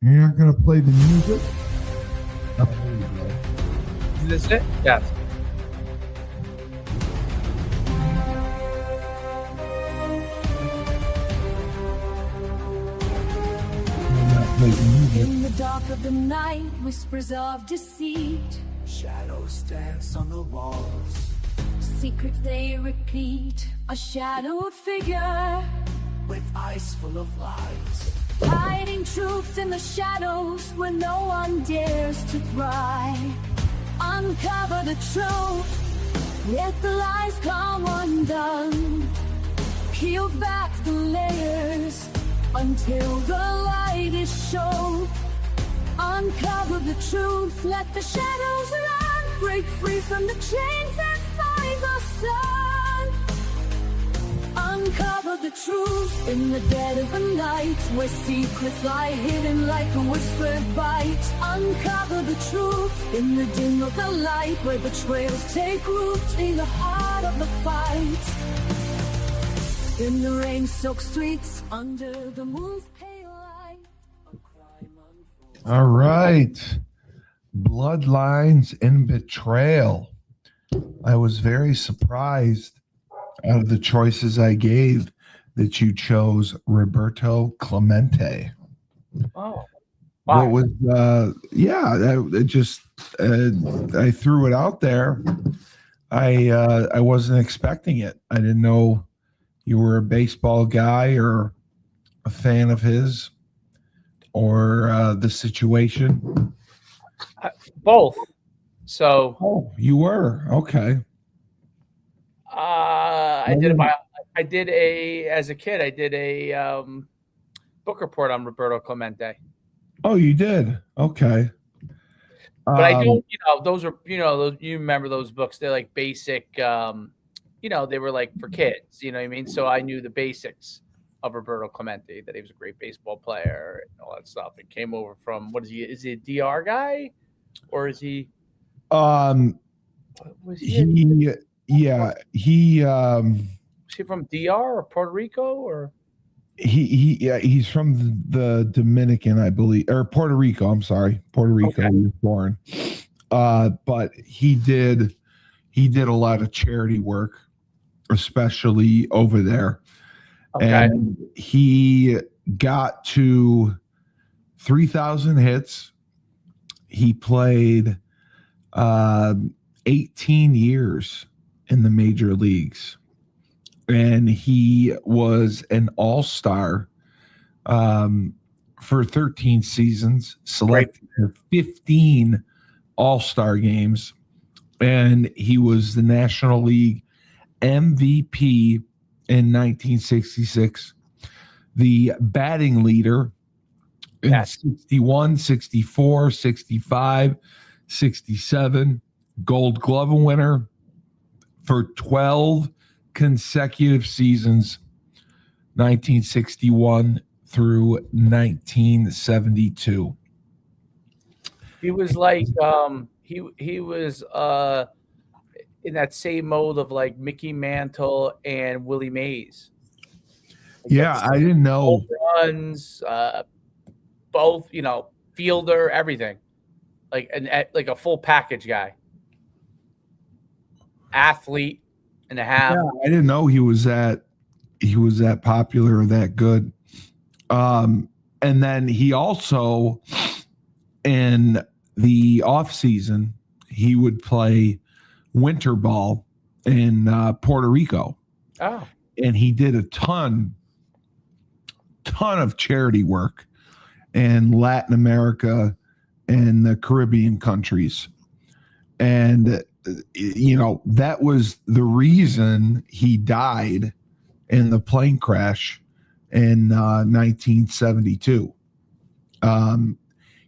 You're not going to play the music? Oh, there you go. Is this it? Yes. You're not playing the music. In the dark of the night, whispers of deceit. Shadows dance on the walls. Secrets they repeat. A shadowed figure, With eyes full of light. hiding truths in the shadows where no one dares to pry. Uncover the truth, let the lies come undone. Peel back the layers until the light is shown. Uncover the truth, let the shadows run. Break free from the chains and find the sun. Uncover the truth in the dead of the night, where secrets lie hidden like a whispered bite. Uncover the truth in the dim of the light, where betrayals take root in the heart of the fight. In the rain-soaked streets, under the moon's pale light, a crime unfolds. All right. Bloodlines and Betrayal. I was very surprised out of the choices I gave that you chose Roberto Clemente. Oh. What Wow. was I threw it out there. I wasn't expecting it. I didn't know you were a baseball guy or a fan of his or the situation. Both. So Oh, you were. Okay. I did as a kid, I did a book report on Roberto Clemente. Oh, you did. Okay. But I don't, those are, those, you remember those books, they're like basic, they were like for kids, you know what I mean? So I knew the basics of Roberto Clemente, that he was a great baseball player and all that stuff. It came over from, is he a DR guy? Or is he? Was he from DR or Puerto Rico or? He's from the Dominican, I believe, or Puerto Rico. I'm sorry, Puerto Rico. Okay. He was born, but he did a lot of charity work, especially over there. Okay. And he got to 3,000 hits. He played 18 years in the major leagues. And he was an all-star for 13 seasons, selected for 15 all-star games. And he was the National League MVP in 1966, the batting leader in 61, 64, 65, 67, Gold Glove winner for 12 consecutive seasons, 1961 through 1972. He was like he was in that same mode of like Mickey Mantle and Willie Mays. Yeah, I didn't know. Runs, both, fielder, everything, like a full package guy, athlete and a half. Yeah, I didn't know he was that popular or that good. And then he also, in the off season, he would play winter ball in Puerto Rico. Oh, and he did a ton of charity work in Latin America and the Caribbean countries. And, that was the reason he died in the plane crash in 1972.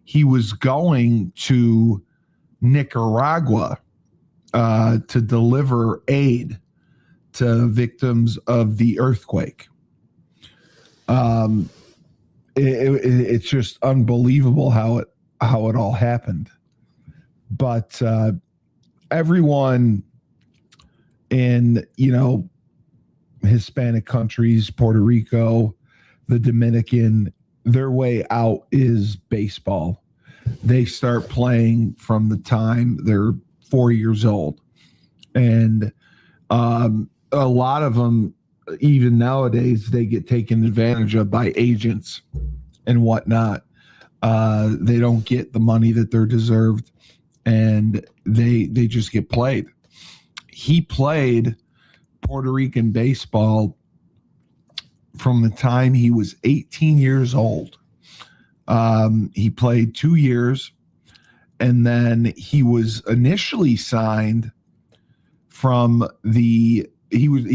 He was going to Nicaragua to deliver aid to victims of the earthquake. It's just unbelievable how it all happened. But everyone in Hispanic countries, Puerto Rico, the Dominican, their way out is baseball. They start playing from the time they're 4 years old. And a lot of them, even nowadays, they get taken advantage of by agents and whatnot. They don't get the money that they're deserved, and they just get played. He played Puerto Rican baseball from the time he was 18 years old. He played 2 years, and then he was initially signed from he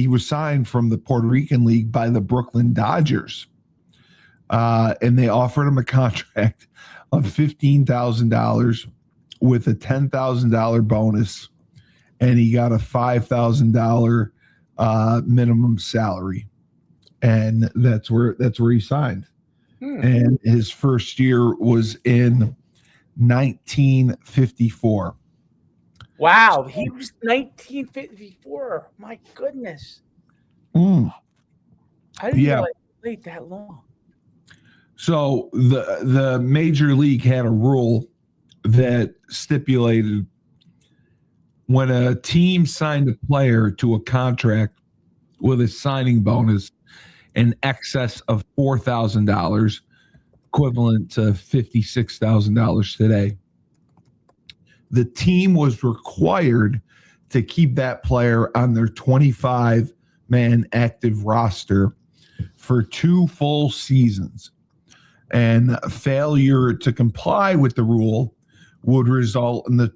was signed from the Puerto Rican League by the Brooklyn Dodgers. And they offered him a contract of $15,000 with a $10,000 bonus, and he got a $5,000 minimum salary. And that's where he signed. And his first year was in 1954. Wow, he was 1954. My goodness. I didn't realize he played that long. So the major league had a rule that stipulated when a team signed a player to a contract with a signing bonus in excess of $4,000, equivalent to $56,000 today, the team was required to keep that player on their 25-man active roster for 2 full seasons. And failure to comply with the rule would result in the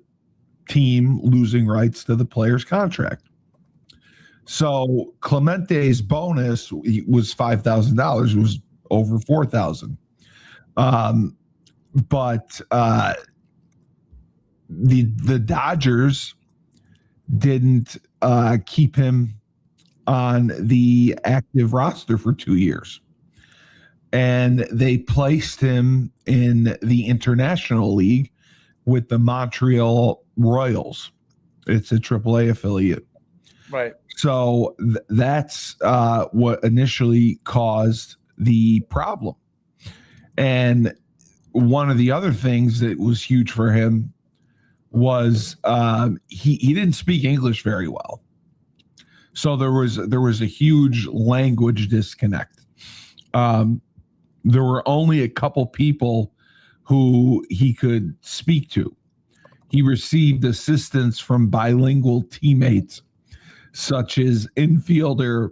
team losing rights to the player's contract. So Clemente's bonus was $5,000. It was over $4,000. But the Dodgers didn't keep him on the active roster for 2 years. And they placed him in the International League with the Montreal Royals. It's a AAA affiliate. Right. So that's what initially caused the problem. And one of the other things that was huge for him was he didn't speak English very well. So there was a huge language disconnect. There were only a couple people who he could speak to. He received assistance from bilingual teammates, such as infielder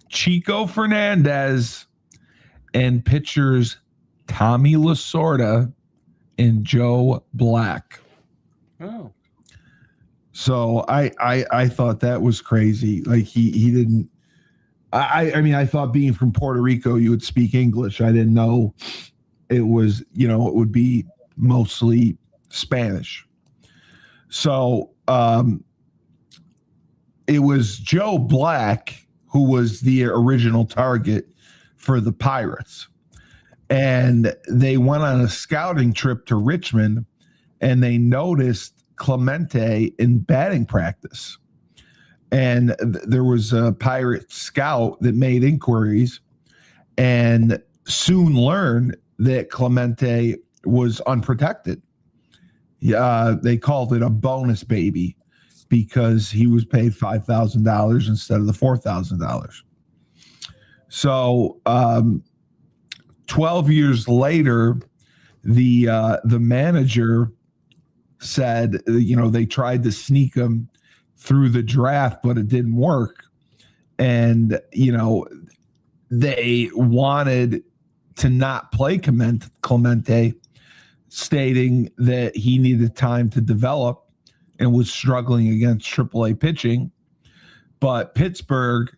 Chico Fernandez and pitchers Tommy Lasorda and Joe Black. Oh. So I thought that was crazy. Like he didn't. I mean, I thought being from Puerto Rico, you would speak English. I didn't know it was, it would be mostly Spanish. So it was Joe Black who was the original target for the Pirates. And they went on a scouting trip to Richmond, and they noticed Clemente in batting practice. And there was a Pirate scout that made inquiries and soon learned that Clemente was unprotected. They called it a bonus baby because he was paid $5,000 instead of the $4,000. So 12 years later, the manager said, they tried to sneak him through the draft, but it didn't work. And, they wanted to not play Clemente, stating that he needed time to develop and was struggling against AAA pitching. But Pittsburgh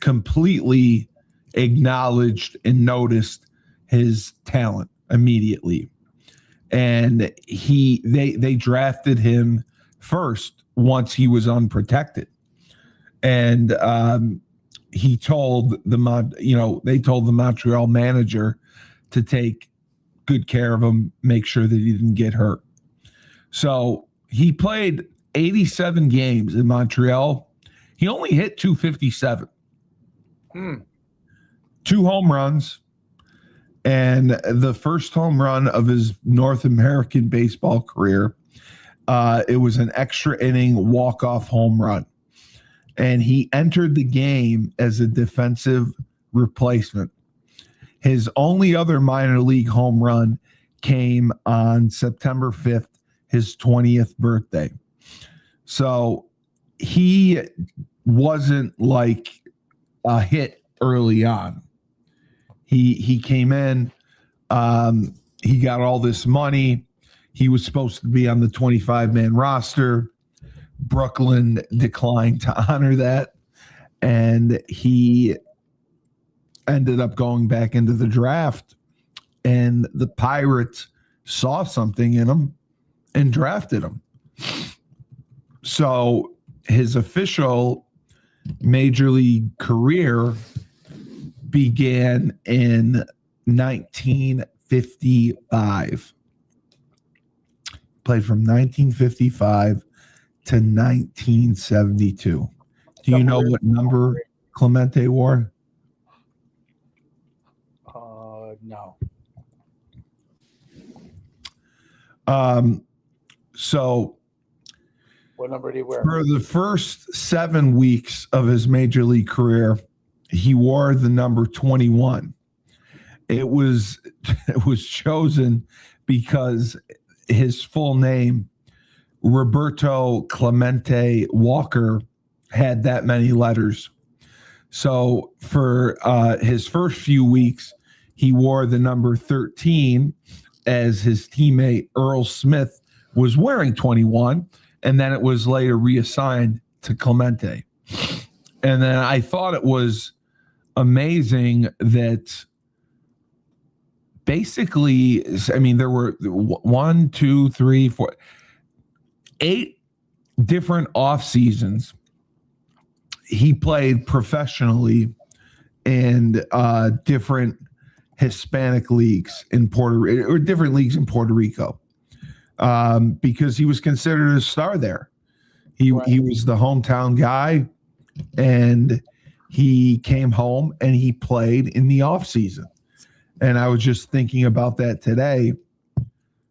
completely acknowledged and noticed his talent immediately. And they drafted him first once he was unprotected. And they told the Montreal manager to take good care of him, make sure that he didn't get hurt. So he played 87 games in Montreal. He only hit .257. 2 home runs And the first home run of his North American baseball career, it was an extra inning walk-off home run. And he entered the game as a defensive replacement. His only other minor league home run came on September 5th, his 20th birthday. So he wasn't like a hit early on. He came in, he got all this money. He was supposed to be on the 25-man roster. Brooklyn declined to honor that, and he ended up going back into the draft, and the Pirates saw something in him and drafted him. So his official major league career began in 1955. Played from 1955 to 1972. Do you know what number Clemente wore? No. So What number did he wear? for the first 7 weeks of his major league career, he wore the number 21. It was chosen because his full name, Roberto Clemente Walker, had that many letters. So for his first few weeks, he wore the number 13 as his teammate Earl Smith was wearing 21, and then it was later reassigned to Clemente. And then I thought it was amazing that basically, I mean, there were 1, 2, 3, 4, 8 different off seasons he played professionally in different Hispanic leagues in Puerto Rico, or different leagues in Puerto Rico, because he was considered a star there. He was the hometown guy, and he came home and he played in the off season. And I was just thinking about that today,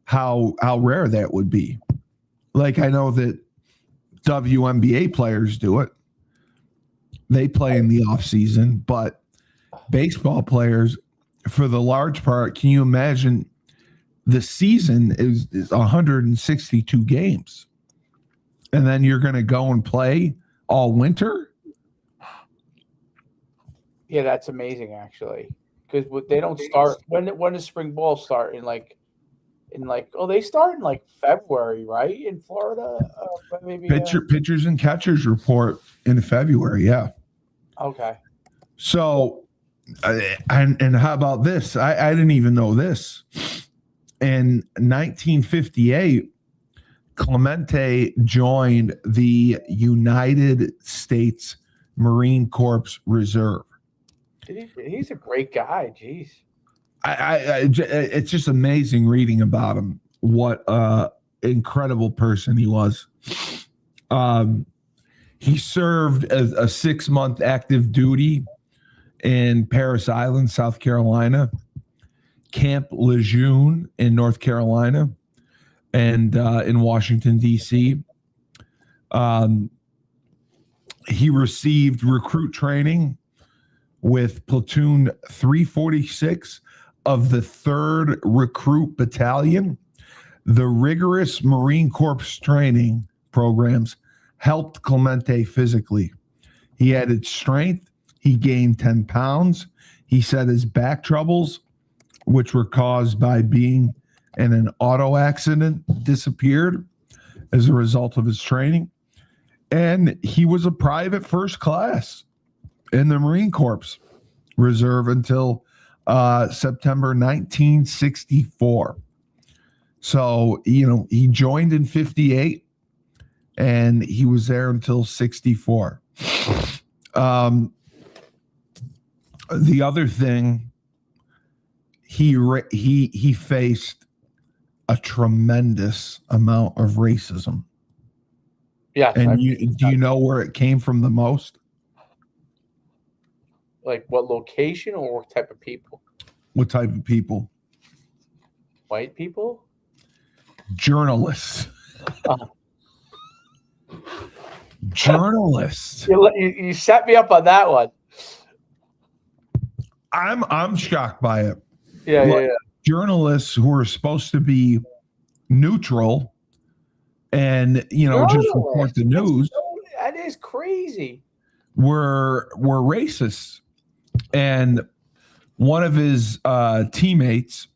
how rare that would be. Like, I know that WNBA players do it. They play in the off season, but baseball players, for the large part, can you imagine the season is 162 games, and then you're going to go and play all winter? Yeah, that's amazing, actually, because they don't start when does spring ball start? They start in like February, right? In Florida, maybe pitchers and catchers report in February. Yeah. Okay. So, and how about this? I didn't even know this. In 1958, Clemente joined the United States Marine Corps Reserve. He's a great guy. Jeez. It's just amazing reading about him. What incredible person he was. He served as a 6-month active duty in Parris Island, South Carolina, Camp Lejeune in North Carolina, and in Washington, D.C. He received recruit training with Platoon 346 of the 3rd Recruit Battalion. The rigorous Marine Corps training programs helped Clemente physically. He added strength. He gained 10 pounds. He said his back troubles, which were caused by being in an auto accident, disappeared as a result of his training. And he was a private first class in the Marine Corps Reserve until September 1964. So, he joined in 58 and he was there until 64. The other thing, he faced a tremendous amount of racism. Yeah. And do you know where it came from the most? Like what location or what type of people? What type of people? White people? Journalists. Oh. Journalists. You set me up on that one. I'm shocked by it. Yeah. Journalists who are supposed to be neutral and just report the news. That is crazy. Were racist, and one of his teammates,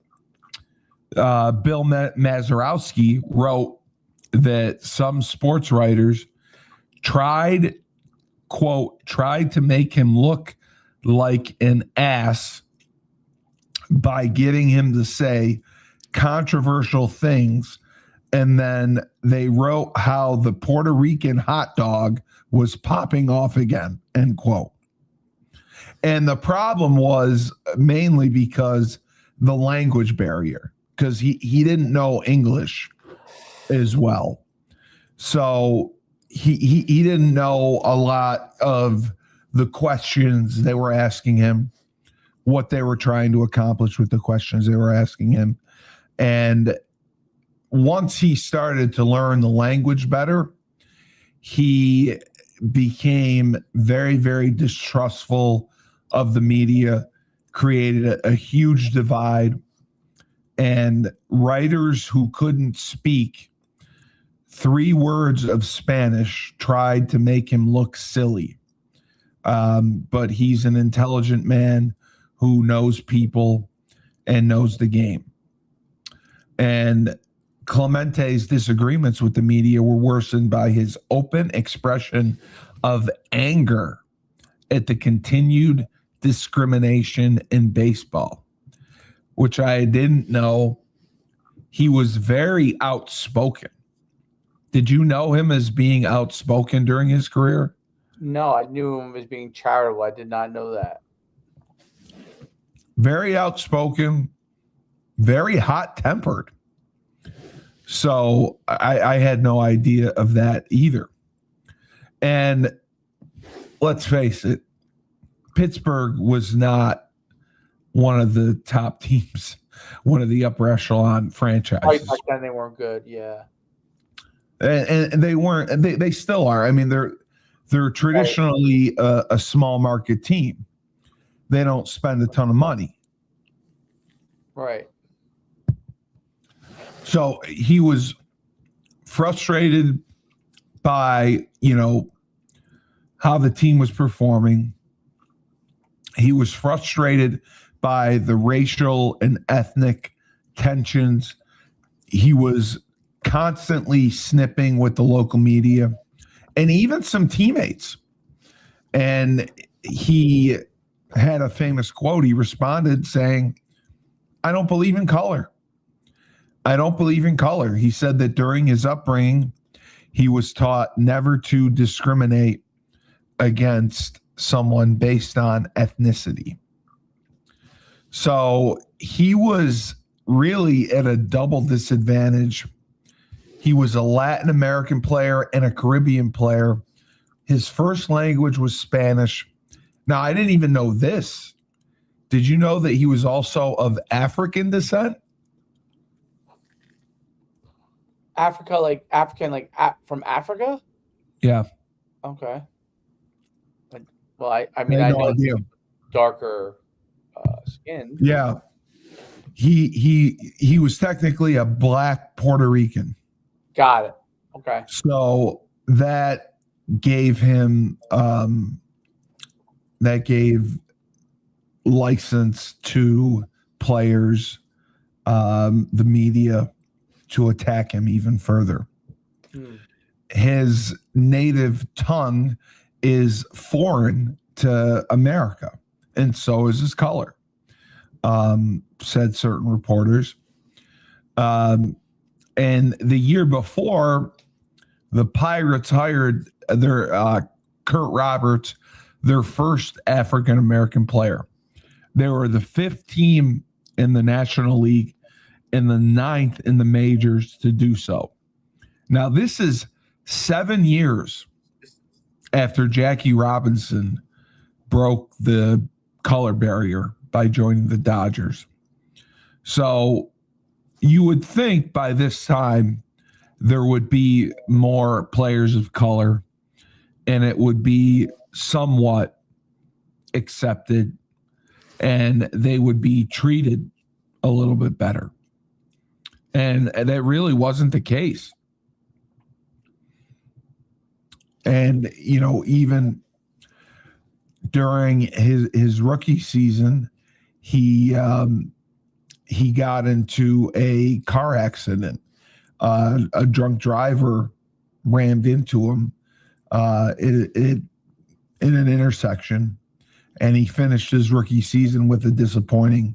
Bill Mazurowski, wrote that some sports writers tried to make him look like an ass by getting him to say controversial things, and then they wrote how the Puerto Rican hot dog was popping off again, end quote. And the problem was mainly because the language barrier, because he didn't know English as well. So he didn't know a lot of the questions they were asking him, what they were trying to accomplish with the questions they were asking him. And once he started to learn the language better, he became very, very distrustful of the media, created a huge divide, and writers who couldn't speak 3 words of Spanish tried to make him look silly. But he's an intelligent man who knows people and knows the game. And Clemente's disagreements with the media were worsened by his open expression of anger at the continued discrimination in baseball, which I didn't know. He was very outspoken. Did you know him as being outspoken during his career? No, I knew him as being charitable. I did not know that. Very outspoken, very hot-tempered. So I had no idea of that either. And let's face it, Pittsburgh was not one of the top teams, one of the upper echelon franchises. Right back then they weren't good, yeah. And they weren't. They still are. I mean, they're traditionally a small market team. They don't spend a ton of money. Right. So he was frustrated by, how the team was performing. He was frustrated by the racial and ethnic tensions. He was constantly snipping with the local media and even some teammates. And he had a famous quote. He responded saying, "I don't believe in color. I don't believe in color." He said that during his upbringing, he was taught never to discriminate against someone based on ethnicity. So he was really at a double disadvantage. He was a Latin American player and a Caribbean player. His first language was Spanish. Now, I didn't even know this. Did you know that he was also of African descent? From Africa? Yeah. Okay. Well, I mean, I know darker skin. Yeah. He was technically a black Puerto Rican. Got it. Okay. So that gave him license to players, the media, to attack him even further. His native tongue is foreign to America, and so is his color, said certain reporters. And the year before, the Pirates hired their Kurt Roberts, their first African-American player. They were the 5th team in the National League and the 9th in the majors to do so. Now, this is 7 years after Jackie Robinson broke the color barrier by joining the Dodgers. So you would think by this time there would be more players of color and it would be somewhat accepted and they would be treated a little bit better. And that really wasn't the case. And, you know, even during his rookie season, he got into a car accident. A drunk driver rammed into him in an intersection, and he finished his rookie season with a disappointing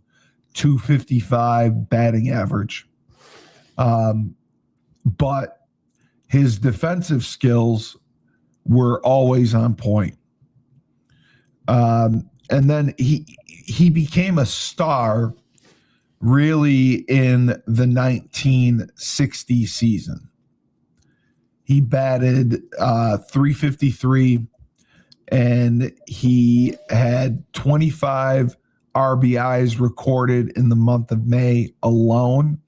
.255 batting average. But his defensive skills were always on point. And then he became a star really in the 1960 season. He batted .353, and he had 25 RBIs recorded in the month of May alone.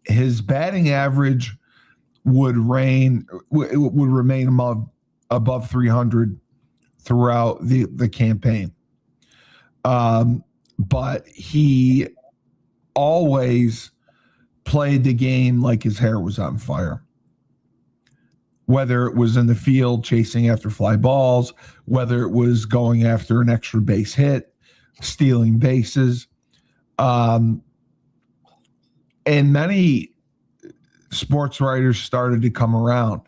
His batting average would remain above 300 throughout the campaign. But he always played the game like his hair was on fire. Whether it was in the field chasing after fly balls, whether it was going after an extra base hit, stealing bases. And many sports writers started to come around.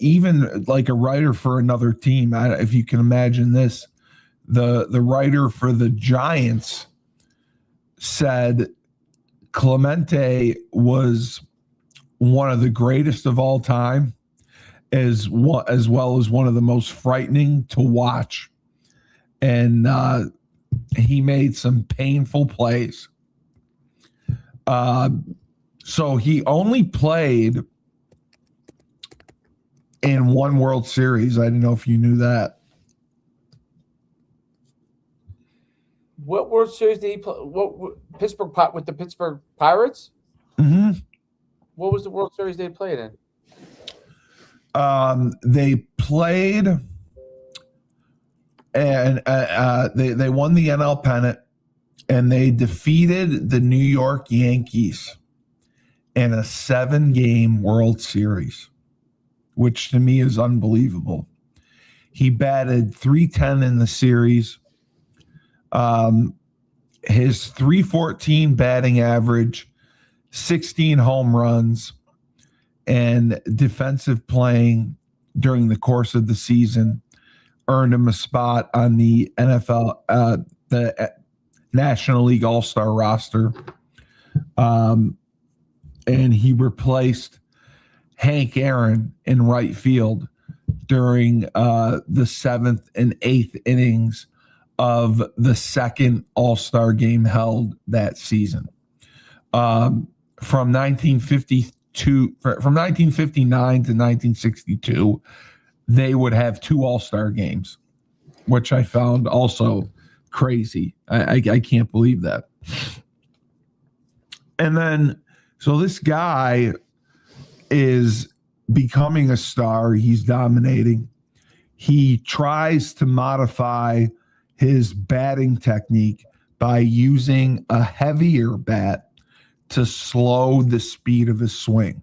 Even like a writer for another team, if you can imagine this, the writer for the Giants said Clemente was one of the greatest of all time, as well as one of the most frightening to watch. And he made some painful plays. So he only played in one World Series. I didn't know if you knew that. What World Series did he play? What Pittsburgh with the Pittsburgh Pirates? Mm-hmm. What was the World Series they played in? They played, and they won the NL pennant, and they defeated the New York Yankees in a 7-game World Series, which to me is unbelievable. He batted .310 in the series. His .314 batting average, 16 home runs, and defensive playing during the course of the season earned him a spot on the NFL, the National League All-Star roster. And he replaced Hank Aaron in right field during the 7th and 8th innings of the second All-Star game held that season. From 1959 to 1962, they would have 2 All-Star games, which I found also crazy. I can't believe that. And then, so this guy is becoming a star. He's dominating. He tries to modify his batting technique by using a heavier bat to slow the speed of his swing.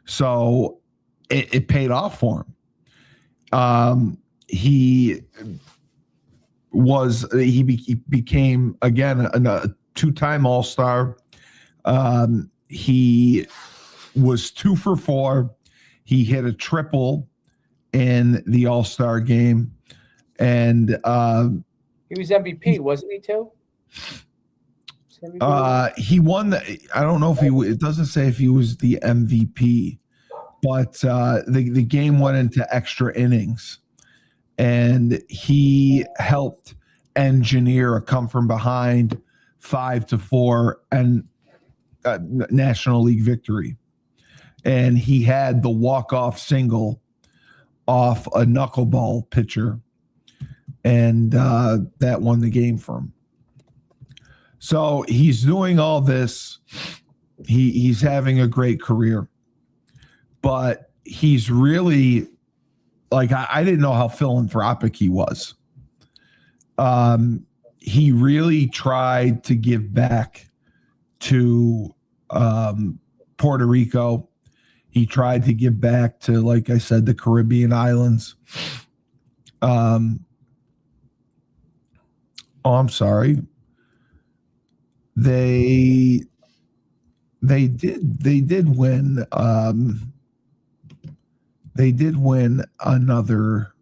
So it paid off for him. He became again a 2-time All-Star. He was 2 for 4. He hit a triple in the All-Star game, and he was MVP, wasn't he too? He won the. I don't know if it doesn't say if he was the MVP, but the game went into extra innings, and he helped engineer a come from behind 5-4 and National League victory. And he had the walk-off single off a knuckleball pitcher and that won the game for him. So he's doing all this. He's having a great career, but he's really like, I didn't know how philanthropic he was. He really tried to give back to Puerto Rico. He tried to give back to, like I said, the Caribbean islands. I'm sorry. They did win. They did win another.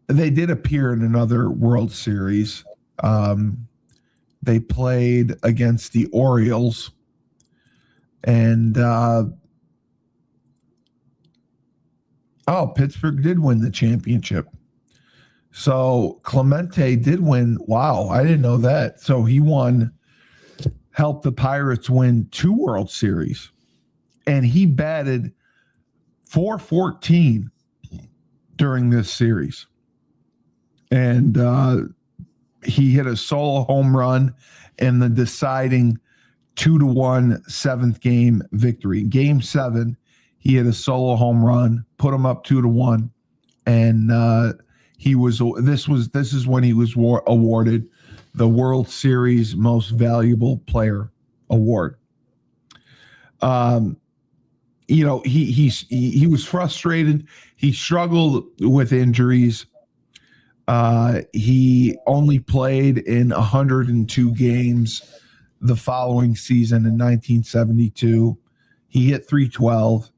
They did appear in another World Series. They played against the Orioles, and Pittsburgh did win the championship. So Clemente did win. Wow, I didn't know that. So he helped the Pirates win 2 World Series, and he batted .414 during this series. And he hit a solo home run in the deciding 2-1 7th game victory. Game 7, he hit a solo home run, put him up 2-1, and this is when he was awarded the World Series Most Valuable Player award. He was frustrated. He struggled with injuries. He only played in 102 games the following season in 1972. He hit .312.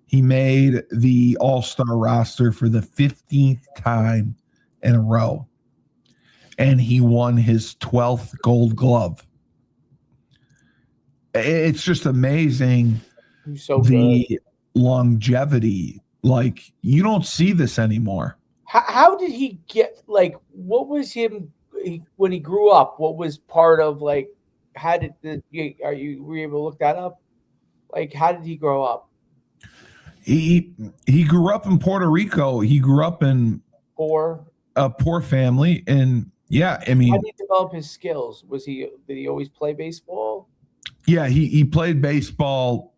He made the All-Star roster for the 15th time in a row, and he won his 12th Gold Glove. It's just amazing. He's so good. Longevity. Like, you don't see this anymore. How did he get, like, what was him when he grew up? What was part of, like, were you able to look that up? Like, how did he grow up? He grew up in Puerto Rico. He grew up in a poor family, and yeah, I mean, how did he develop his skills? Did he always play baseball? Yeah, he played baseball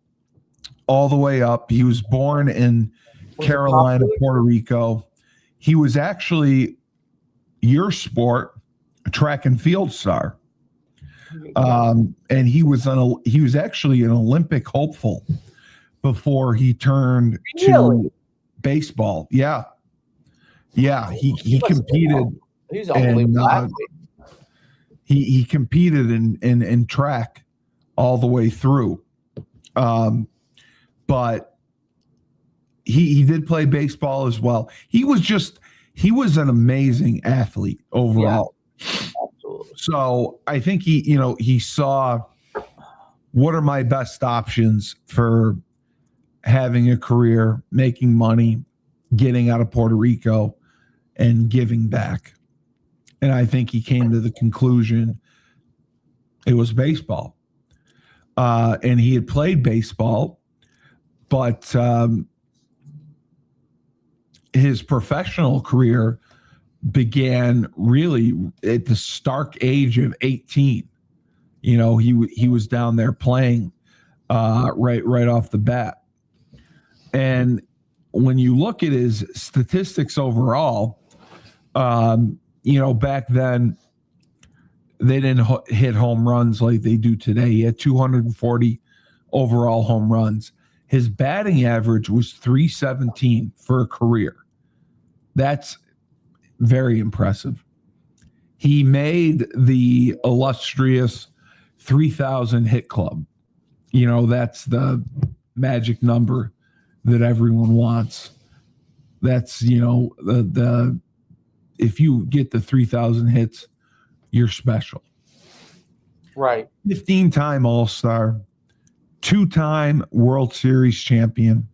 all the way up. He was born in Carolina, Puerto Rico. He was actually your sport, a track and field star. And he was actually an Olympic hopeful before he turned to baseball. Yeah. Yeah, he competed. He's unbelievable. He competed in track all the way through. But he did play baseball as well. He was an amazing athlete overall. Yeah, absolutely. So I think he saw, what are my best options for having a career, making money, getting out of Puerto Rico, and giving back. And I think he came to the conclusion it was baseball. And he had played baseball, but his professional career began really at the stark age of 18. He was down there playing right off the bat. And when you look at his statistics overall, back then they didn't hit home runs like they do today. He had 240 overall home runs. His batting average was .317 for a career. That's very impressive. He made the illustrious 3,000 hit club. That's the magic number that everyone wants. That's, the if you get the 3,000 hits, you're special. Right. 15-time All-Star, 2-time World Series champion,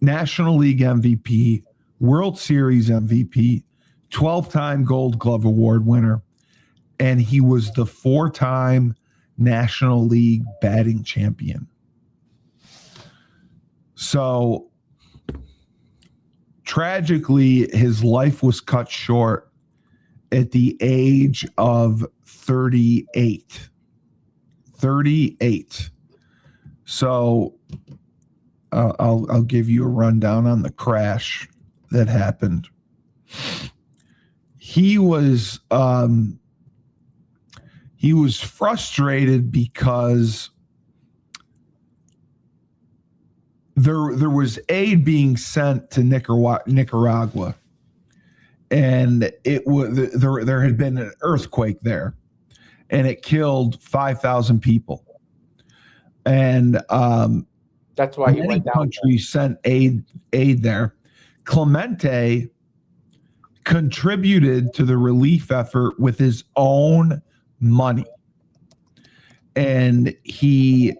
National League MVP, World Series MVP, 12-time Gold Glove Award winner, and he was the 4-time National League batting champion. So Tragically, his life was cut short at the age of 38. 38. So I'll give you a rundown on the crash that happened. He was frustrated because there was aid being sent to Nicaragua, and there had been an earthquake there, and it killed 5,000 people, and that's why he many went down. Countries sent aid there. Clemente contributed to the relief effort with his own money, and he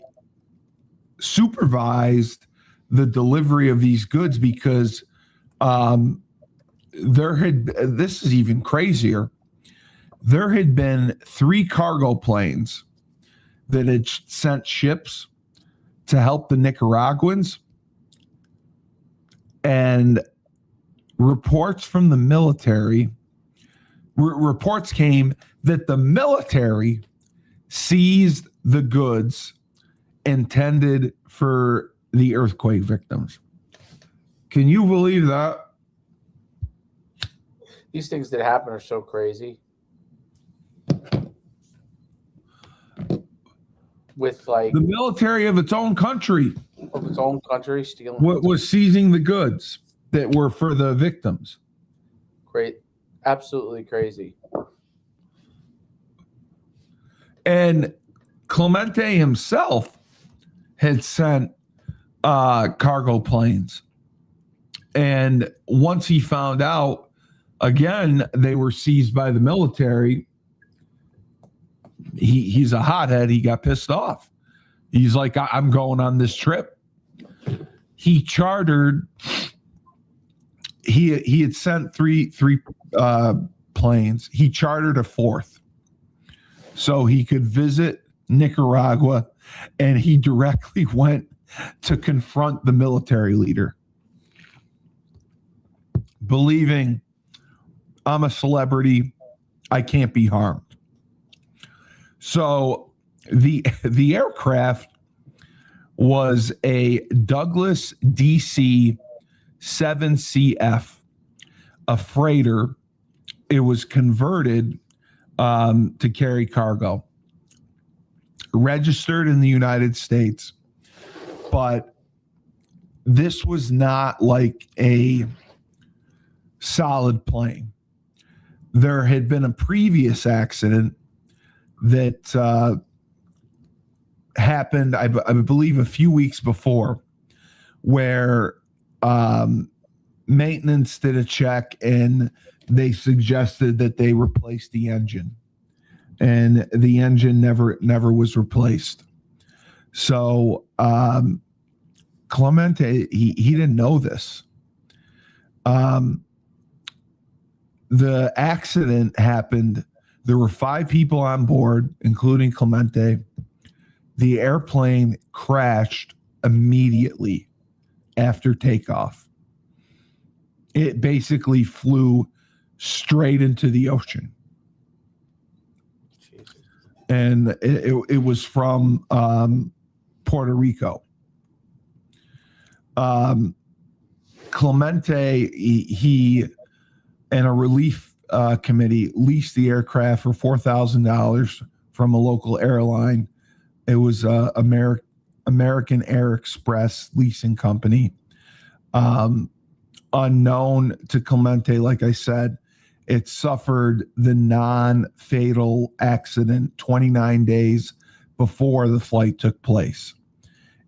supervised the delivery of these goods because this is even crazier. There had been 3 cargo planes that had sent ships to help the Nicaraguans, and reports from the military, reports came that the military seized the goods intended for the earthquake victims. Can you believe that? These things that happen are so crazy. With like the military of its own country, stealing was seizing the goods that were for the victims. Great, absolutely crazy. And Clemente himself had sent cargo planes, and once he found out, again, they were seized by the military. He's a hothead. He got pissed off. He's like, I'm going on this trip. He chartered. He had sent three planes. He chartered a 4th so he could visit Nicaragua, and he directly went to confront the military leader, believing, I'm a celebrity, I can't be harmed. So the aircraft was a Douglas DC 7CF, a freighter. It was converted to carry cargo, registered in the United States, but this was not like a solid plane. There had been a previous accident that happened, I believe, a few weeks before, where maintenance did a check and they suggested that they replace the engine, and the engine never was replaced. So Clemente, he didn't know this. The accident happened. There were 5 people on board, including Clemente. The airplane crashed immediately after takeoff. It basically flew straight into the ocean. Jesus. And it was from Puerto Rico. Clemente, he and a relief committee leased the aircraft for $4,000 from a local airline. It was American Air Express leasing company. Unknown to Clemente, like I said, it suffered the non-fatal accident 29 days before the flight took place.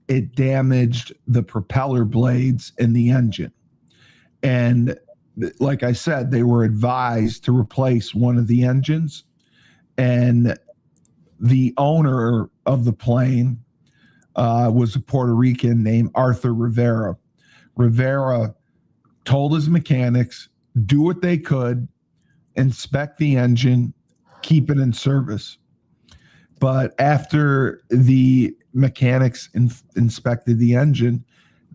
It damaged the propeller blades in the engine. And like I said, they were advised to replace one of the engines, and the owner of the plane was a Puerto Rican named Arthur Rivera. Rivera told his mechanics, do what they could, inspect the engine, keep it in service. But after the mechanics inspected the engine,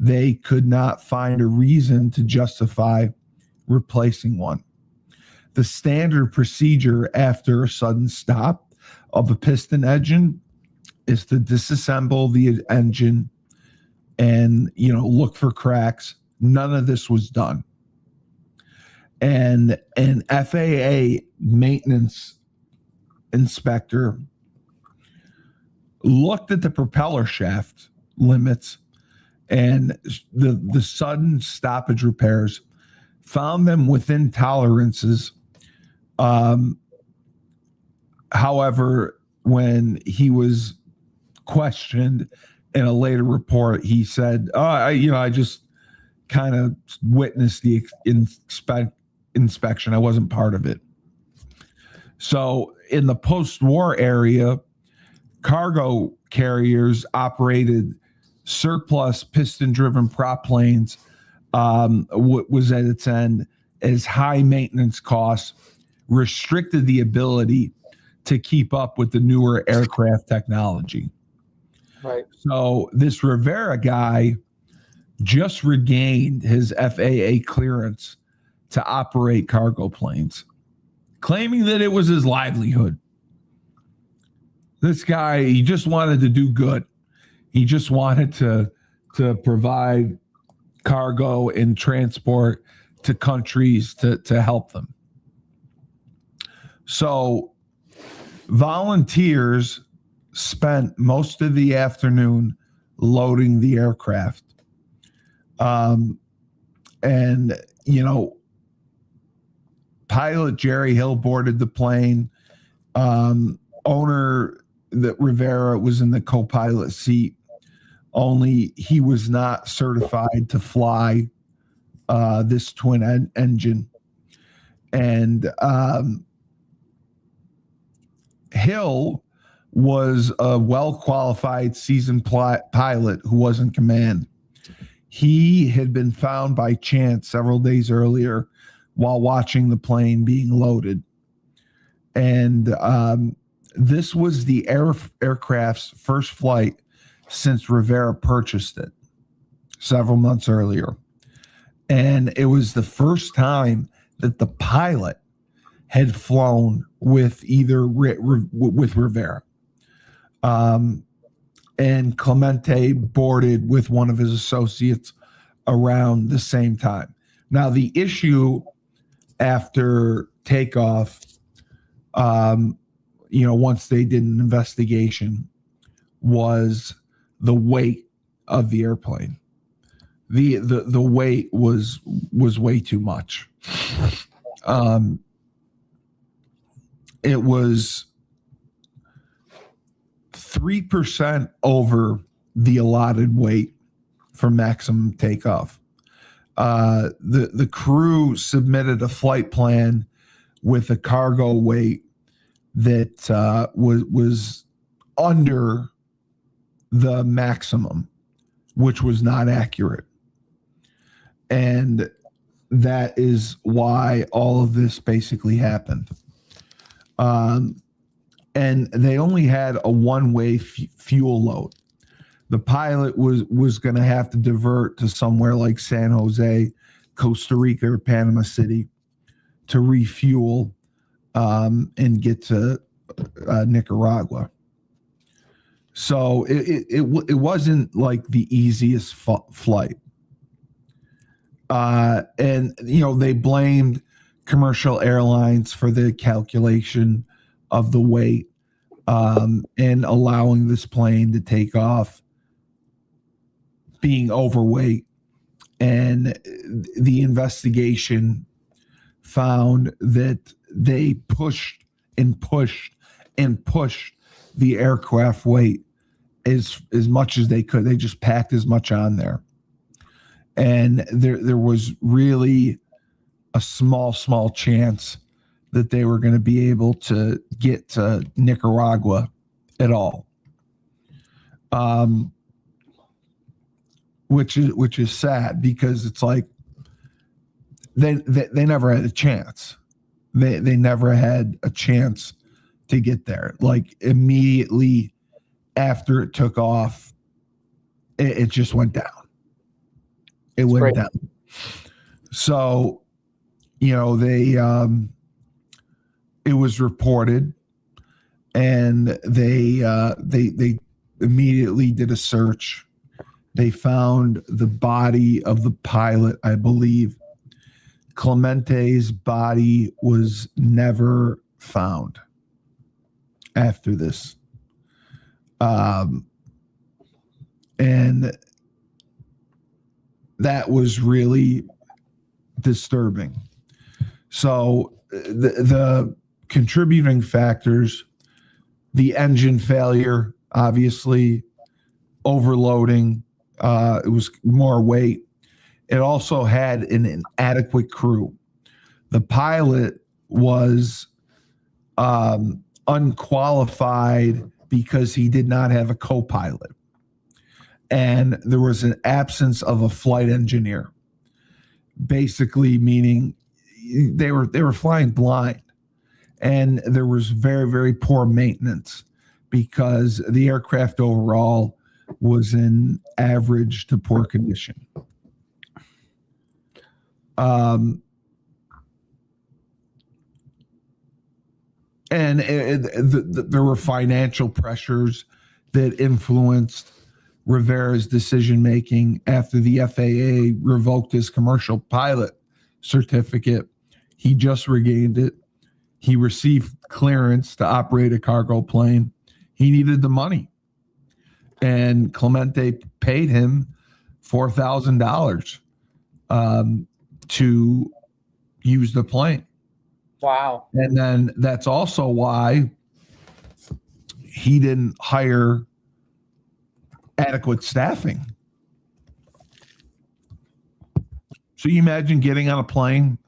they could not find a reason to justify replacing one. The standard procedure after a sudden stop of a piston engine is to disassemble the engine and, look for cracks. None of this was done. And an FAA maintenance inspector looked at the propeller shaft limits and the sudden stoppage repairs, found them within tolerances. However, when he was questioned in a later report, he said, I just kind of witnessed the inspection. I wasn't part of it. So in the post-war area, cargo carriers operated surplus piston-driven prop planes, was at its end, as high maintenance costs restricted the ability to keep up with the newer aircraft technology. Right. So this Rivera guy just regained his FAA clearance to operate cargo planes, claiming that it was his livelihood. This guy, he just wanted to do good. He just wanted to provide cargo and transport to countries to help them. So volunteers spent most of the afternoon loading the aircraft. Pilot Jerry Hill boarded the plane. Owner that Rivera was in the co-pilot seat, only he was not certified to fly this twin engine. And Hill was a well-qualified seasoned pilot who was in command. He had been found by chance several days earlier while watching the plane being loaded. And this was the aircraft's first flight since Rivera purchased it several months earlier. And it was the first time that the pilot had flown with with Rivera. And Clemente boarded with one of his associates around the same time. Now, the issue after takeoff, once they did an investigation, was the weight of the airplane. The weight was way too much. It was 3% over the allotted weight for maximum takeoff. The crew submitted a flight plan with a cargo weight that was under the maximum, which was not accurate. And that is why all of this basically happened. And they only had a one-way fuel load. The pilot was going to have to divert to somewhere like San Jose, Costa Rica, or Panama City to refuel and get to Nicaragua. So it wasn't like the easiest flight. And, they blamed commercial airlines for the calculation of the weight and allowing this plane to take off being overweight. And the investigation found that they pushed and pushed and pushed the aircraft weight as much as they could. They just packed as much on there. And there was really a small chance that they were going to be able to get to Nicaragua at all. Which is sad, because it's like they never had a chance. They never had a chance to get there. Like immediately after it took off, it just went down. It went down. So, you know, it was reported, and they immediately did a search. They found the body of the pilot, I believe. Clemente's body was never found after this. And that was really disturbing. So the contributing factors, the engine failure, obviously, overloading, it was more weight. It also had an inadequate crew. The pilot was unqualified because he did not have a co-pilot. And there was an absence of a flight engineer, basically meaning they were flying blind. And there was very, very poor maintenance because the aircraft overall was in average to poor condition. And there were financial pressures that influenced Rivera's decision-making after the FAA revoked his commercial pilot certificate. He just regained it. He received clearance to operate a cargo plane. He needed the money. And Clemente paid him $4,000 to use the plane. Wow. And then that's also why he didn't hire adequate staffing. So you imagine getting on a plane,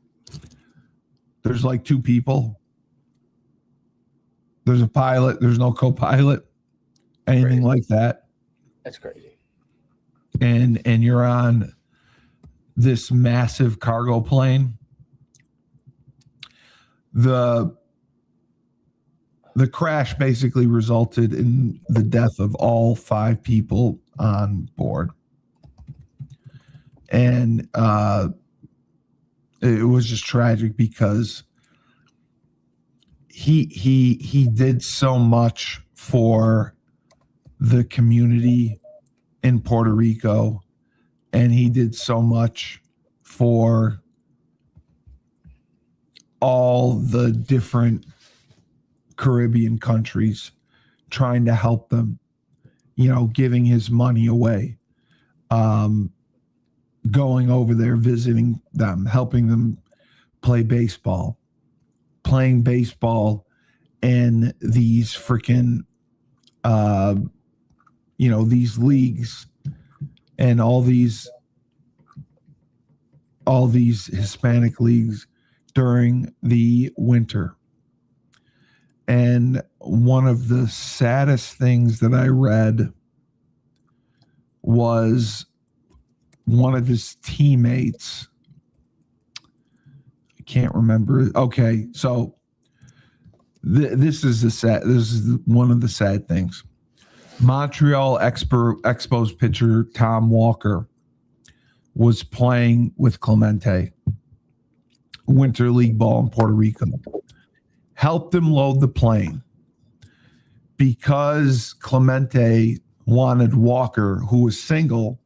there's like two people. There's a pilot, there's no co-pilot, anything like that. That's crazy. And you're on this massive cargo plane. The crash basically resulted in the death of all 5 people on board. And it was just tragic because he did so much for the community in Puerto Rico, and he did so much for all the different Caribbean countries, trying to help them, you know, giving his money away, going over there, visiting them, helping them play baseball, playing baseball in these freaking, you know, these leagues and all these Hispanic leagues during the winter. And one of the saddest things that I read was one of his teammates. I can't remember. Okay, so this is one of the sad things. Montreal Expos pitcher Tom Walker was playing with Clemente, Winter League ball in Puerto Rico. Helped him load the plane because Clemente wanted Walker, who was single,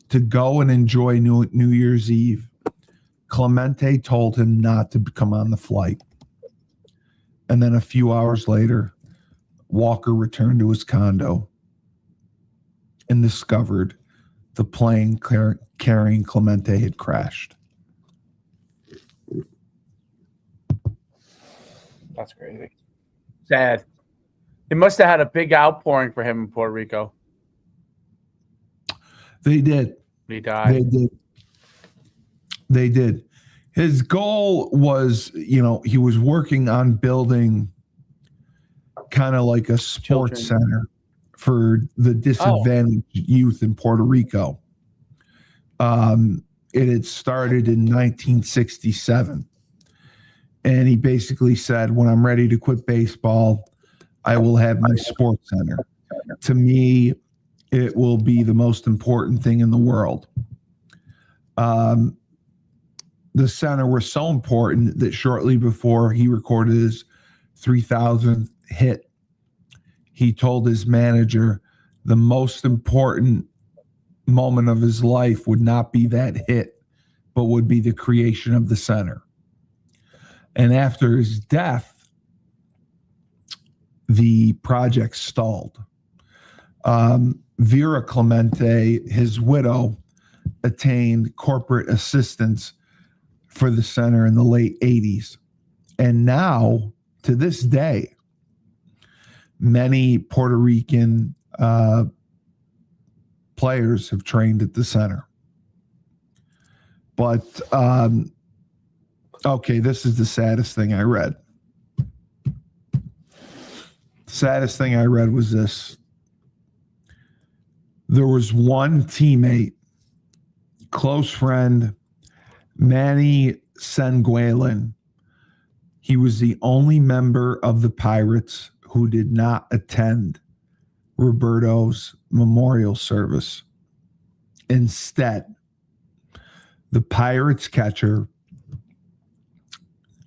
to go and enjoy New Year's Eve. Clemente told him not to come on the flight. And then a few hours later, Walker returned to his condo and discovered the plane carrying Clemente had crashed. That's crazy. Sad. They must have had a big outpouring for him in Puerto Rico. They did. He died. They did. His goal was, you know, he was working on building kind of like a sports center for the disadvantaged youth in Puerto Rico. It had started in 1967. And he basically said, when I'm ready to quit baseball, I will have my sports center. To me, it will be the most important thing in the world. The center was so important that shortly before he recorded his 3,000th hit, he told his manager the most important moment of his life would not be that hit, but would be the creation of the center. And after his death, the project stalled. Vera Clemente, his widow, attained corporate assistance for the center in the late 80s. And now, to this day, many Puerto Rican players have trained at the center. But, okay, this is the saddest thing I read. The saddest thing I read was this. There was one teammate, close friend, Manny Senguelin. He was the only member of the Pirates who did not attend Roberto's memorial service. Instead, the Pirates catcher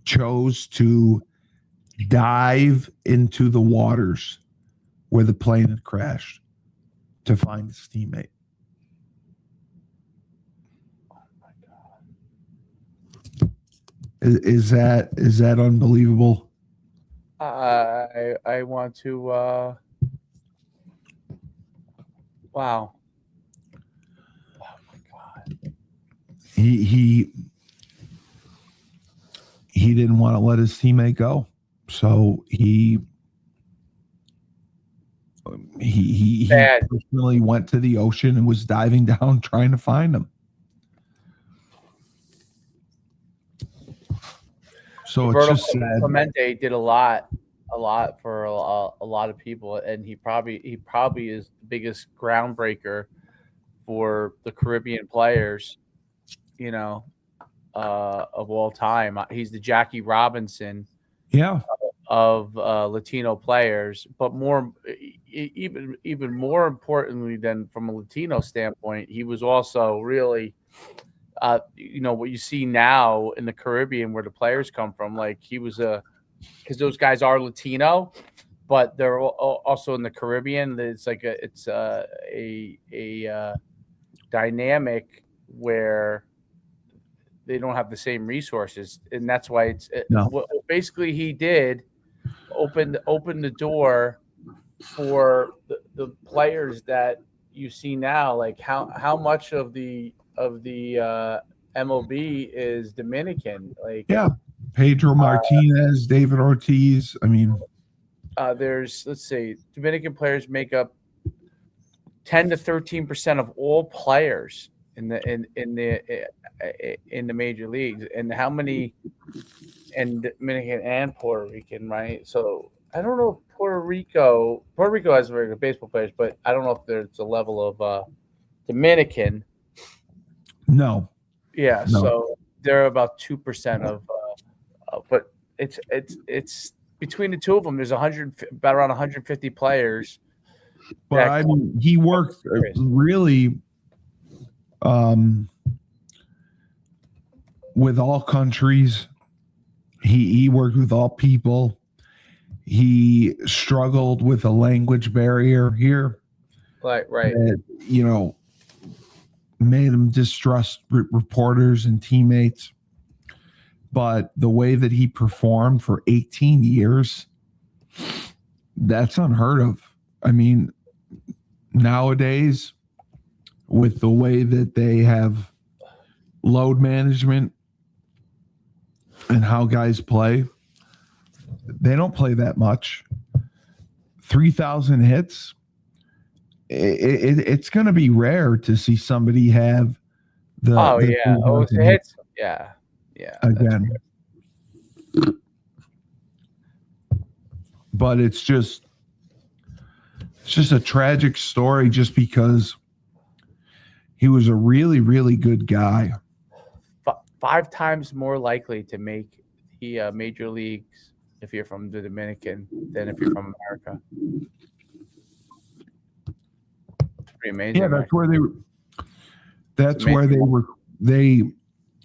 chose to dive into the waters where the plane had crashed to find his teammate. Is that unbelievable? I want to. Wow. Oh my God. He didn't want to let his teammate go, so he personally went to the ocean and was diving down trying to find him. So Roberto it's just sad. Clemente did a lot for a lot of people, and he probably is the biggest groundbreaker for the Caribbean players, of all time. He's the Jackie Robinson, of Latino players. But even more importantly than from a Latino standpoint, he was also really. What you see now in the Caribbean where the players come from, like he was because those guys are Latino, but they're also in the Caribbean. It's like a dynamic where they don't have the same resources, and that's why what basically he did opened the door for the players that you see now. Like how much of the MLB is Dominican. Pedro Martinez, David Ortiz. I mean, let's see, Dominican players make up 10 to 13% of all players in the major leagues, and how many, and Dominican and Puerto Rican, right? So I don't know if Puerto Rico has very good baseball players, but I don't know if there's a level of Dominican. No. Yeah, no. So they're about 2% of, but it's between the two of them. There's about around 150 players. But I mean, he worked really with all countries. He worked with all people. He struggled with a language barrier here. Right. That, made him distrust reporters and teammates. But the way that he performed for 18 years, that's unheard of. I mean, nowadays, with the way that they have load management and how guys play, they don't play that much. 3,000 hits. It's going to be rare to see somebody have the hits. Yeah. Again. But it's just a tragic story just because he was a really, really good guy. 5 times more likely to make the major leagues if you're from the Dominican than if you're from America. It's pretty amazing. Yeah, that's where they were. they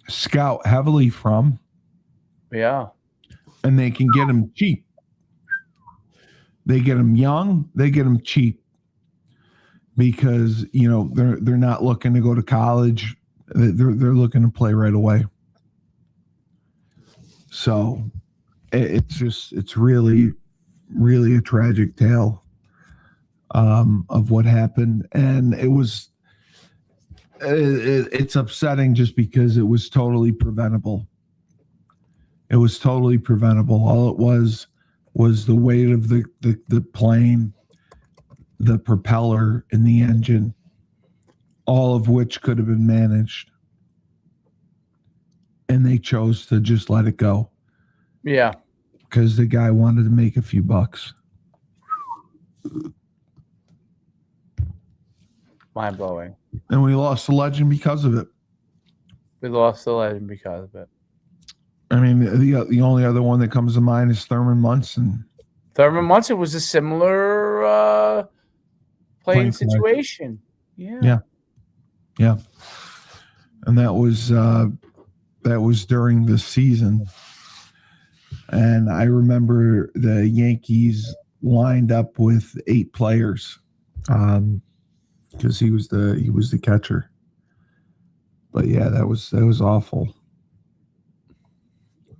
scout heavily from, Yeah. and they can get them cheap. They get them young, they get them cheap because they're not looking to go to college. They're looking to play right away. So it's really, really a tragic tale of what happened, and it's upsetting just because it was totally preventable. It was totally preventable. All it was the weight of the plane, the propeller, and the engine, all of which could have been managed. And they chose to just let it go. Yeah. Because the guy wanted to make a few bucks. Mind blowing. And we lost the legend because of it. We lost the legend because of it. I mean, the only other one that comes to mind is Thurman Munson. Thurman Munson was a similar plane situation. Yeah. And that was during the season. And I remember the Yankees lined up with 8 players because he was the catcher. But yeah, that was awful.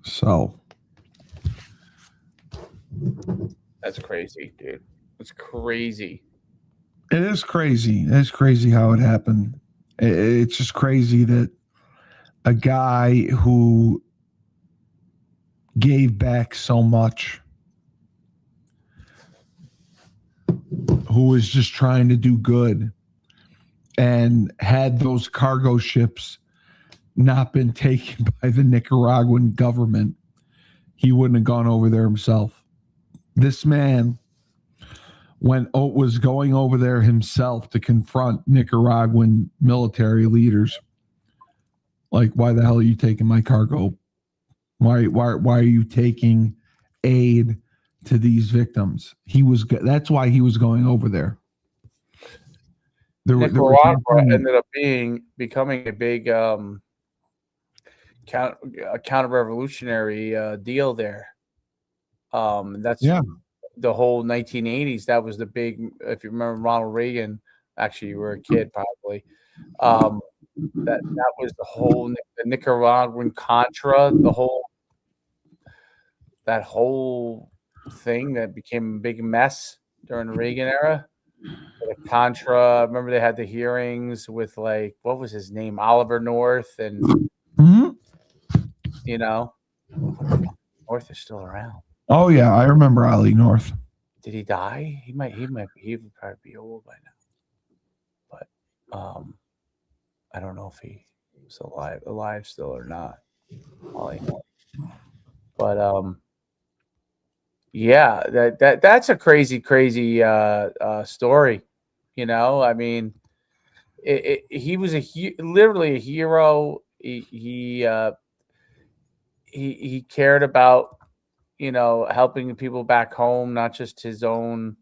So that's crazy, dude. It's crazy. It is crazy. It's crazy how it happened. It's just crazy that a guy who gave back so much, who was just trying to do good, and had those cargo ships not been taken by the Nicaraguan government, he wouldn't have gone over there himself. This man was going over there himself to confront Nicaraguan military leaders. Like, why the hell are you taking my cargo? Why are you taking aid to these victims? That's why he was going over there. Nicaragua ended up becoming a big counter-revolutionary deal there. That's the whole 1980s. That was the big. If you remember Ronald Reagan, actually, you were a kid probably. That was the whole the Nicaraguan Contra, that whole thing that became a big mess during the Reagan era. The Contra. I remember they had the hearings with what was his name, Oliver North, and North is still around. Oh yeah, I remember Ollie North. Did he die? He would probably be old by now. But I don't know if he was alive still or not. Ollie North. But yeah, that's a crazy story. I mean, he was literally a hero. He cared about helping people back home, not just his own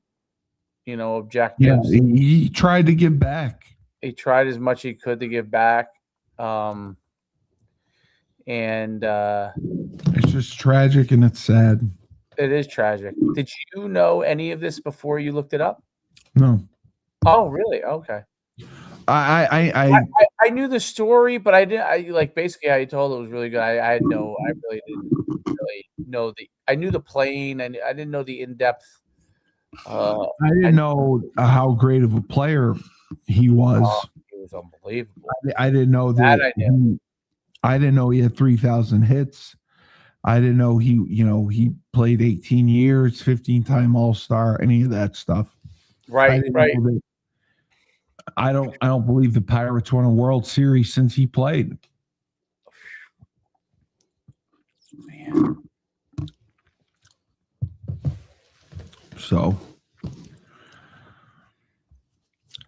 objectives. Yeah, he tried to give back. He tried as much as he could to give back. And it's just tragic and it's sad. It is tragic. Did you know any of this before you looked it up? No. Oh, really? Okay. I knew the story, but I didn't. Basically, how you told it was really good. I really didn't really know I knew the plane, and I didn't know the in-depth. I didn't know how great of a player he was. He was unbelievable. I didn't know that. I didn't know he had 3,000 hits. I didn't know he played 18 years, 15-time All-Star, any of that stuff. Right. I don't believe the Pirates won a World Series since he played. Man. So,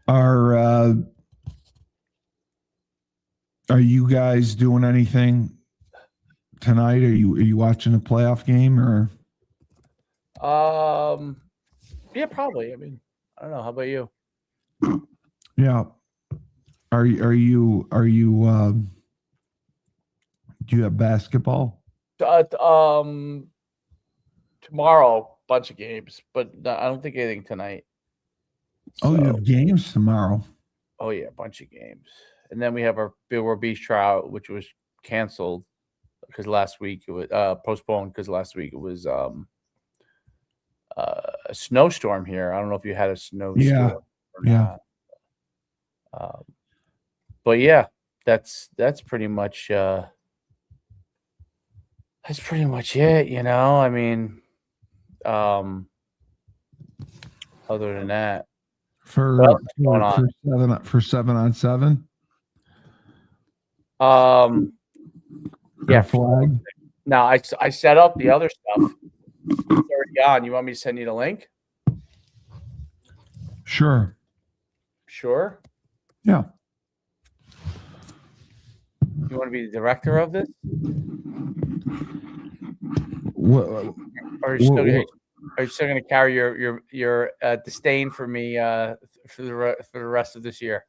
are you guys doing anything tonight? Are you watching a playoff game or? Yeah, probably. I mean, I don't know. How about you? Yeah. Are you Do you have basketball? Tomorrow, bunch of games, but I don't think anything tonight. Oh, you have games tomorrow. Oh yeah, a bunch of games, and then we have our Billboard Beach trial, which was canceled because last week it was postponed because last week it was a snowstorm here. I don't know if you had a snowstorm or not. But yeah, that's pretty much it. You know, I mean, other than that, for 7-on-7. Yeah, flag. Now I set up the other stuff. It's already on. You want me to send you the link? Sure. Sure. Yeah. You want to be the director of this? What, Or are you still going to carry your disdain for me for the rest of this year?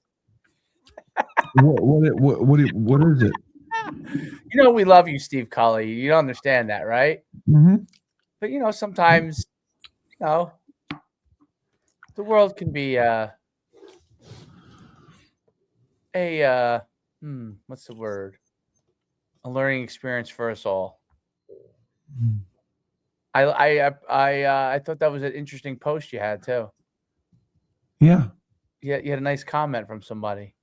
What is it? You know we love you, Steve Cully. You don't understand that, right? Mm-hmm. But you know sometimes, you know, the world can be what's the word? A learning experience for us all. I thought that was an interesting post you had too. Yeah. Yeah, you had a nice comment from somebody.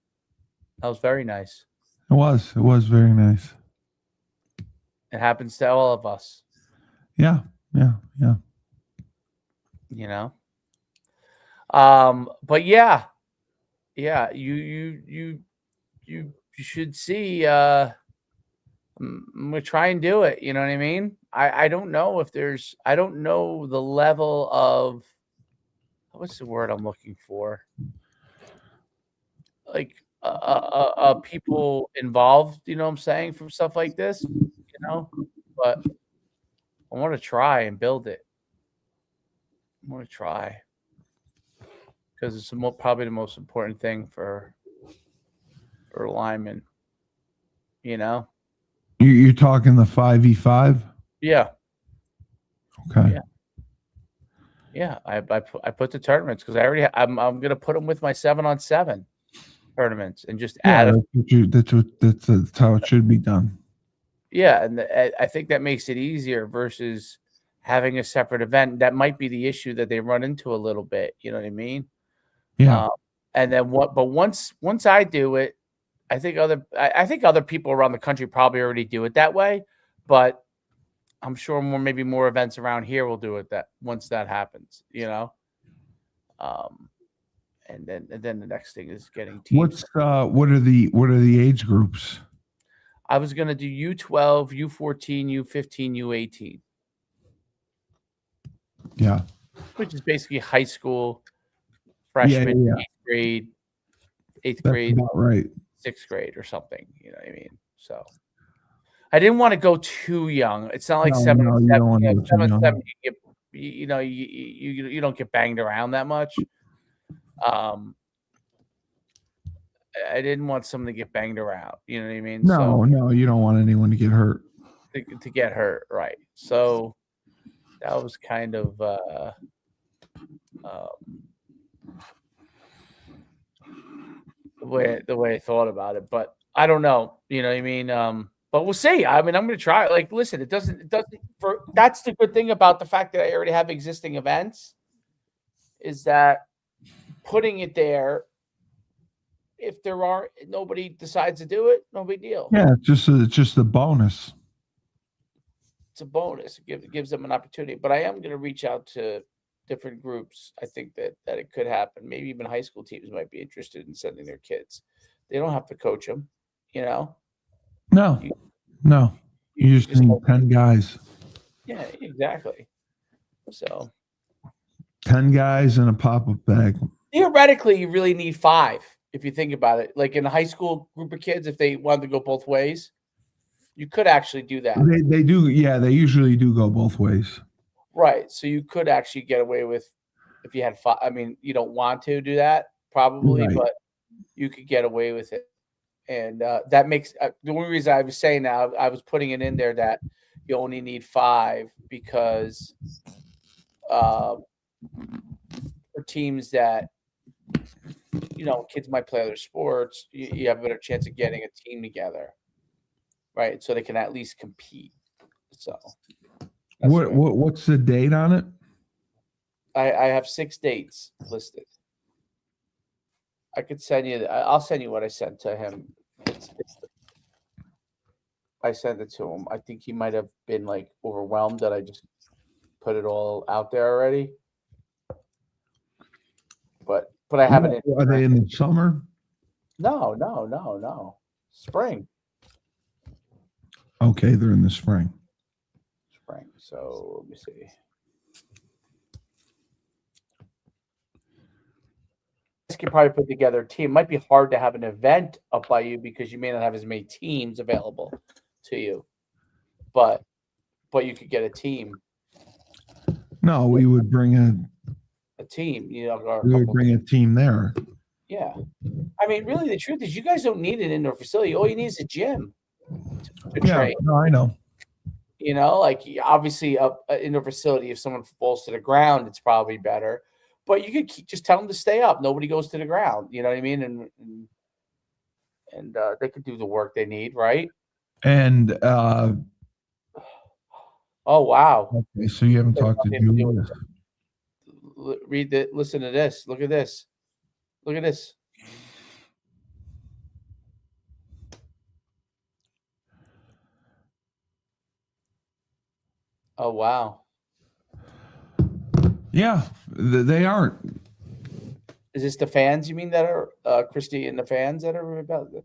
That was very nice. It was very nice. It happens to all of us. Yeah. You know. But yeah, you should see. I'm gonna try and do it. You know what I mean? I don't know if there's. I don't know the level of. What's the word I'm looking for? Like people involved. You know what I'm saying, from stuff like this. You know, but I want to try and build it. I want to try because it's probably the most important thing for linemen. You know. You're talking the 5v5? Yeah. Okay. Yeah. I put the tournaments because I'm gonna put them with my 7-on-7 tournaments and just add. That's how it should be done. Yeah, and I think that makes it easier versus having a separate event. That might be the issue that they run into a little bit. You know what I mean? Yeah. And then what? But once I do it, I think other people around the country probably already do it that way, but I'm sure maybe more events around here will do it that once that happens, you know. And then the next thing is getting teams. What are the age groups? I was gonna do U12, U14, U15, U18. Yeah. Which is basically high school, freshman, yeah. eighth grade, about right. 6th grade or something. You know what I mean? So I didn't want to go too young. It's not like 7-on-7. You don't get banged around that much. I didn't want someone to get banged around. You know what I mean? No, you don't want anyone to get hurt. To get hurt, right? So that was kind of the way I thought about it. But I don't know. You know what I mean? But we'll see. I mean, I'm going to try. Like, listen, it doesn't. That's the good thing about the fact that I already have existing events, is that putting it there. If nobody decides to do it, no big deal. Yeah, it's just a bonus. It's a bonus. It gives them an opportunity. But I am going to reach out to different groups. I think that it could happen. Maybe even high school teams might be interested in sending their kids. They don't have to coach them, you know. No. You just need 10 guys. Yeah, exactly. So 10 guys in a pop-up bag. Theoretically, you really need 5 if you think about it. Like in a high school group of kids, if they wanted to go both ways, you could actually do that. They do. Yeah, they usually do go both ways. Right. So you could actually get away with if you had 5. I mean, you don't want to do that probably, right, but you could get away with it And that makes the only reason I was saying that I was putting it in there that you only need 5 because for teams that kids might play other sports, you have a better chance of getting a team together, right? So they can at least compete. So what's the date on it? I have 6 dates listed. I could send you. I'll send you what I sent to him. I sent it to him. I think he might have been like overwhelmed that I just put it all out there already. But I have it. Are they in the summer? No. Spring. Okay, they're in the spring. So let me see. Could probably put together a team. It might be hard to have an event up by you because you may not have as many teams available to you, but you could get a team. No, we would bring a team. We would bring a team there. Yeah, I mean, really, the truth is, you guys don't need an indoor facility. All you need is a gym to train. No, I know. Like obviously, an indoor facility. If someone falls to the ground, it's probably better. But you could just tell them to stay up. Nobody goes to the ground. You know what I mean? And they could do the work they need, right? And oh wow. Okay, so you haven't talked to Julia. Read that. Listen to this. Look at this. Look at this. Oh wow. Yeah, they aren't. Is this the fans you mean that are Christy and the fans that are rebelling,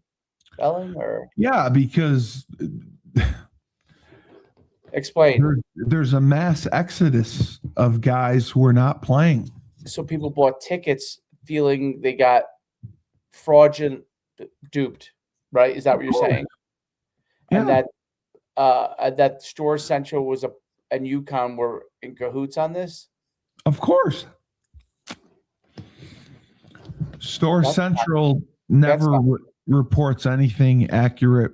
or? Yeah, because explain. There's a mass exodus of guys who are not playing. So people bought tickets feeling they got fraudulent duped, right? Is that what you're saying? Yeah. And that Store Central and UConn were in cahoots on this? Of course. Store Central never reports anything accurate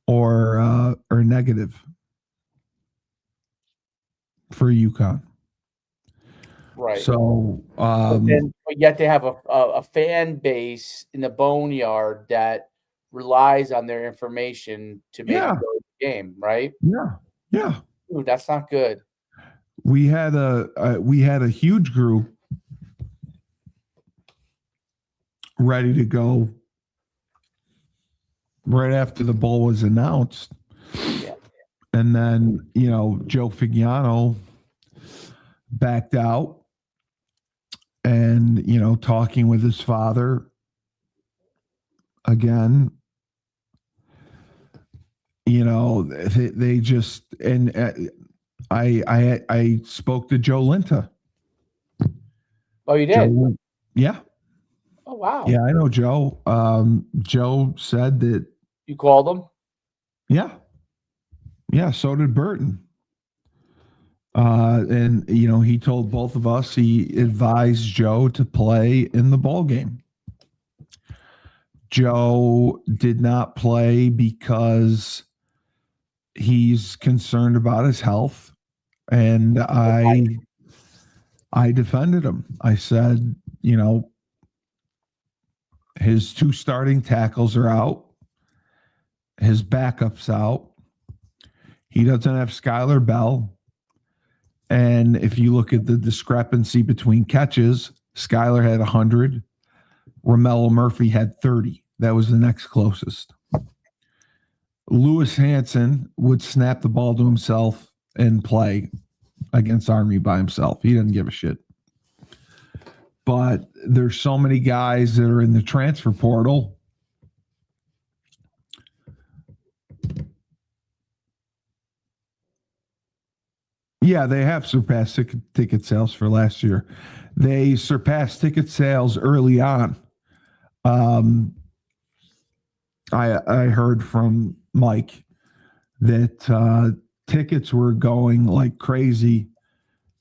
or negative for UConn. Right. So, but yet they have a fan base in the boneyard that relies on their information to make it go to the game, right? Yeah. Ooh, that's not good. We had a huge group ready to go right after the bowl was announced. Yeah. And then, Joe Figiano backed out and, talking with his father again, they just, and I spoke to Joe Linta. Oh, you did? Yeah. Oh, wow. Yeah, I know Joe. Joe said that. You called him? Yeah. Yeah, so did Burton. And, he told both of us he advised Joe to play in the ball game. Joe did not play because he's concerned about his health. And I defended him. I said, his 2 starting tackles are out. His backup's out. He doesn't have Skylar Bell. And if you look at the discrepancy between catches, Skylar had 100. Romello Murphy had 30. That was the next closest. Lewis Hansen would snap the ball to himself and play against Army by himself. He doesn't give a shit. But there's so many guys that are in the transfer portal. Yeah, they have surpassed ticket sales for last year. They surpassed ticket sales early on. I heard from Mike that tickets were going like crazy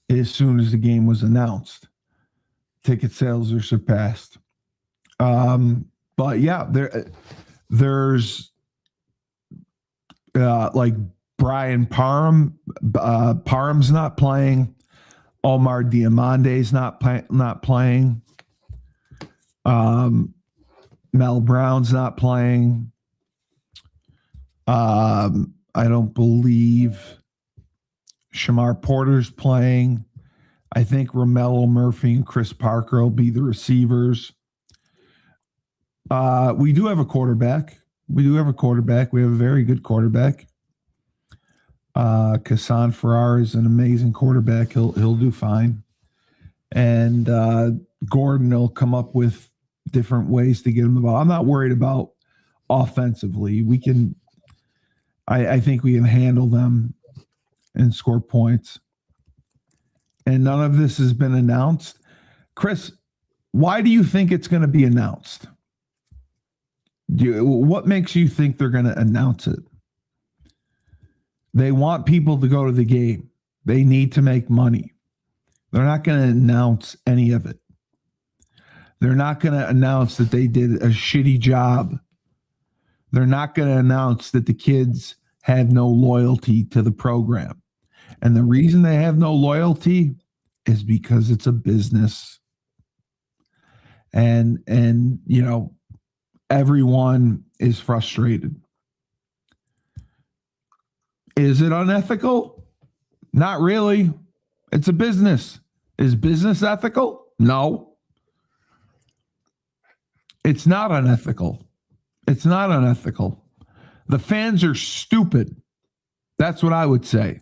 as soon as the game was announced. Ticket sales are surpassed. But yeah, there's like Brian Parham. Parham's not playing. Omar Diamande's not playing. Mel Brown's not playing. I don't believe Shamar Porter's playing. I think Romello Murphy and Chris Parker will be the receivers. We do have a quarterback. We have a very good quarterback. Kassan Farrar is an amazing quarterback. He'll do fine. And Gordon will come up with different ways to get him the ball. I'm not worried about offensively. I think we can handle them and score points. And none of this has been announced. Chris, why do you think it's going to be announced? What makes you think they're going to announce it? They want people to go to the game. They need to make money. They're not going to announce any of it. They're not going to announce that they did a shitty job. They're not going to announce that the kids have no loyalty to the program. And the reason they have no loyalty is because it's a business. And you know, everyone is frustrated. Is it unethical? Not really. It's a business. Is business ethical? No. It's not unethical. It's not unethical. The fans are stupid. That's what I would say.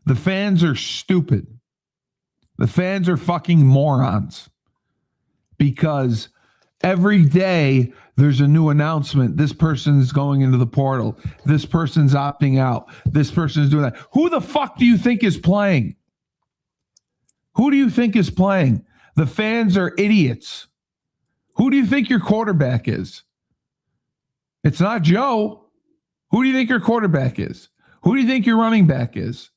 The fans are stupid. The fans are fucking morons. Because every day there's a new announcement. This person's going into the portal. This person's opting out. This person's doing that. Who the fuck do you think is playing? Who do you think is playing? The fans are idiots. Who do you think your quarterback is? It's not Joe. Who do you think your quarterback is? Who do you think your running back is?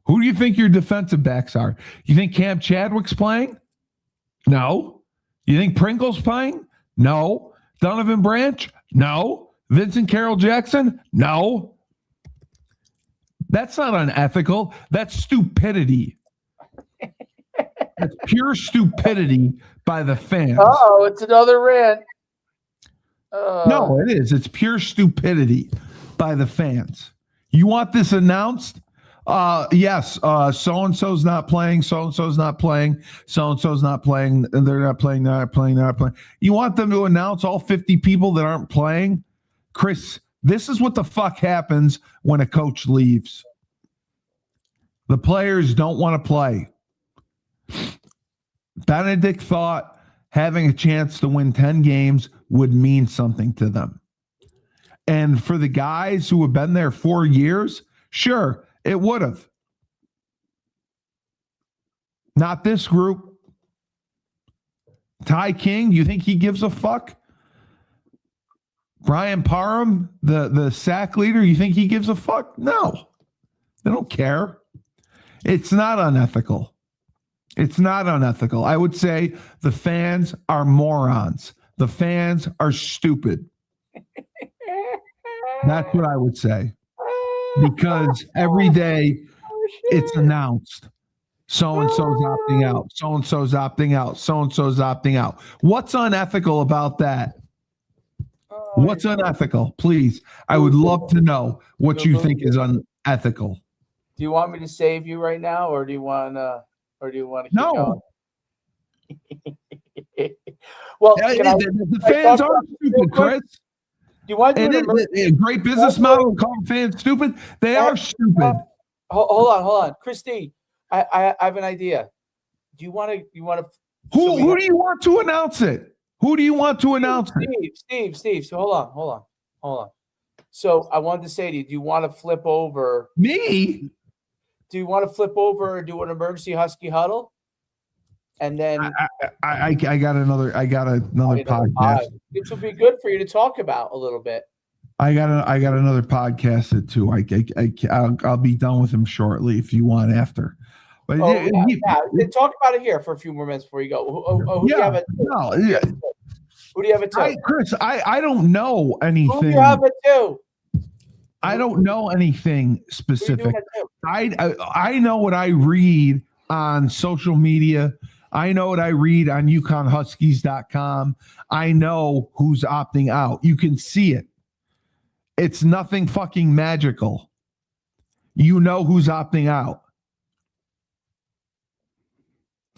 Who do you think your defensive backs are? You think Cam Chadwick's playing? No. You think Pringle's playing? No. Donovan Branch? No. Vincent Carroll Jackson? No. That's not unethical. That's stupidity. That's pure stupidity by the fans. Oh, it's another rant. No, it is. It's pure stupidity by the fans. You want this announced? Yes. So-and-so's not playing. So-and-so's not playing. So-and-so's not playing. And they're not playing. They're not playing. They're not playing. You want them to announce all 50 people that aren't playing? Chris, this is what the fuck happens when a coach leaves. The players don't want to play. Benedict thought having a chance to win 10 games would mean something to them. And for the guys who have been there 4 years, sure, it would have. Not this group. Ty King, you think he gives a fuck? Brian Parham, the sack leader, you think he gives a fuck? No. They don't care. It's not unethical. It's not unethical. I would say the fans are morons. The fans are stupid. That's what I would say. Because every day it's announced. So-and-so's opting out. So-and-so's opting out. So-and-so's opting out. What's unethical about that? What's unethical? Please. I would love to know what you think is unethical. Do you want me to save you right now, or do you want to keep No. going? Well, the fans are stupid, Chris. Do you want to do a great business model called fans stupid? They are stupid. Hold on. Christine, I have an idea. Do you want to Who do you want to announce it? Who do you want to announce it? Steve. So hold on. So I wanted to say to you, do you want to flip over? Me? Do you want to flip over and do an emergency Husky huddle? And then I got another podcast. This will be good for you to talk about a little bit. I got another podcast at 2. I'll be done with him shortly if you want after. But talk about it here for a few more minutes before you go. Who do you have it to? Chris, I don't know anything. Who do you have it to? I don't know anything specific. Who you doing it to? I know what I read on social media. I know what I read on UConnHuskies.com. I know who's opting out. You can see it. It's nothing fucking magical. You know who's opting out.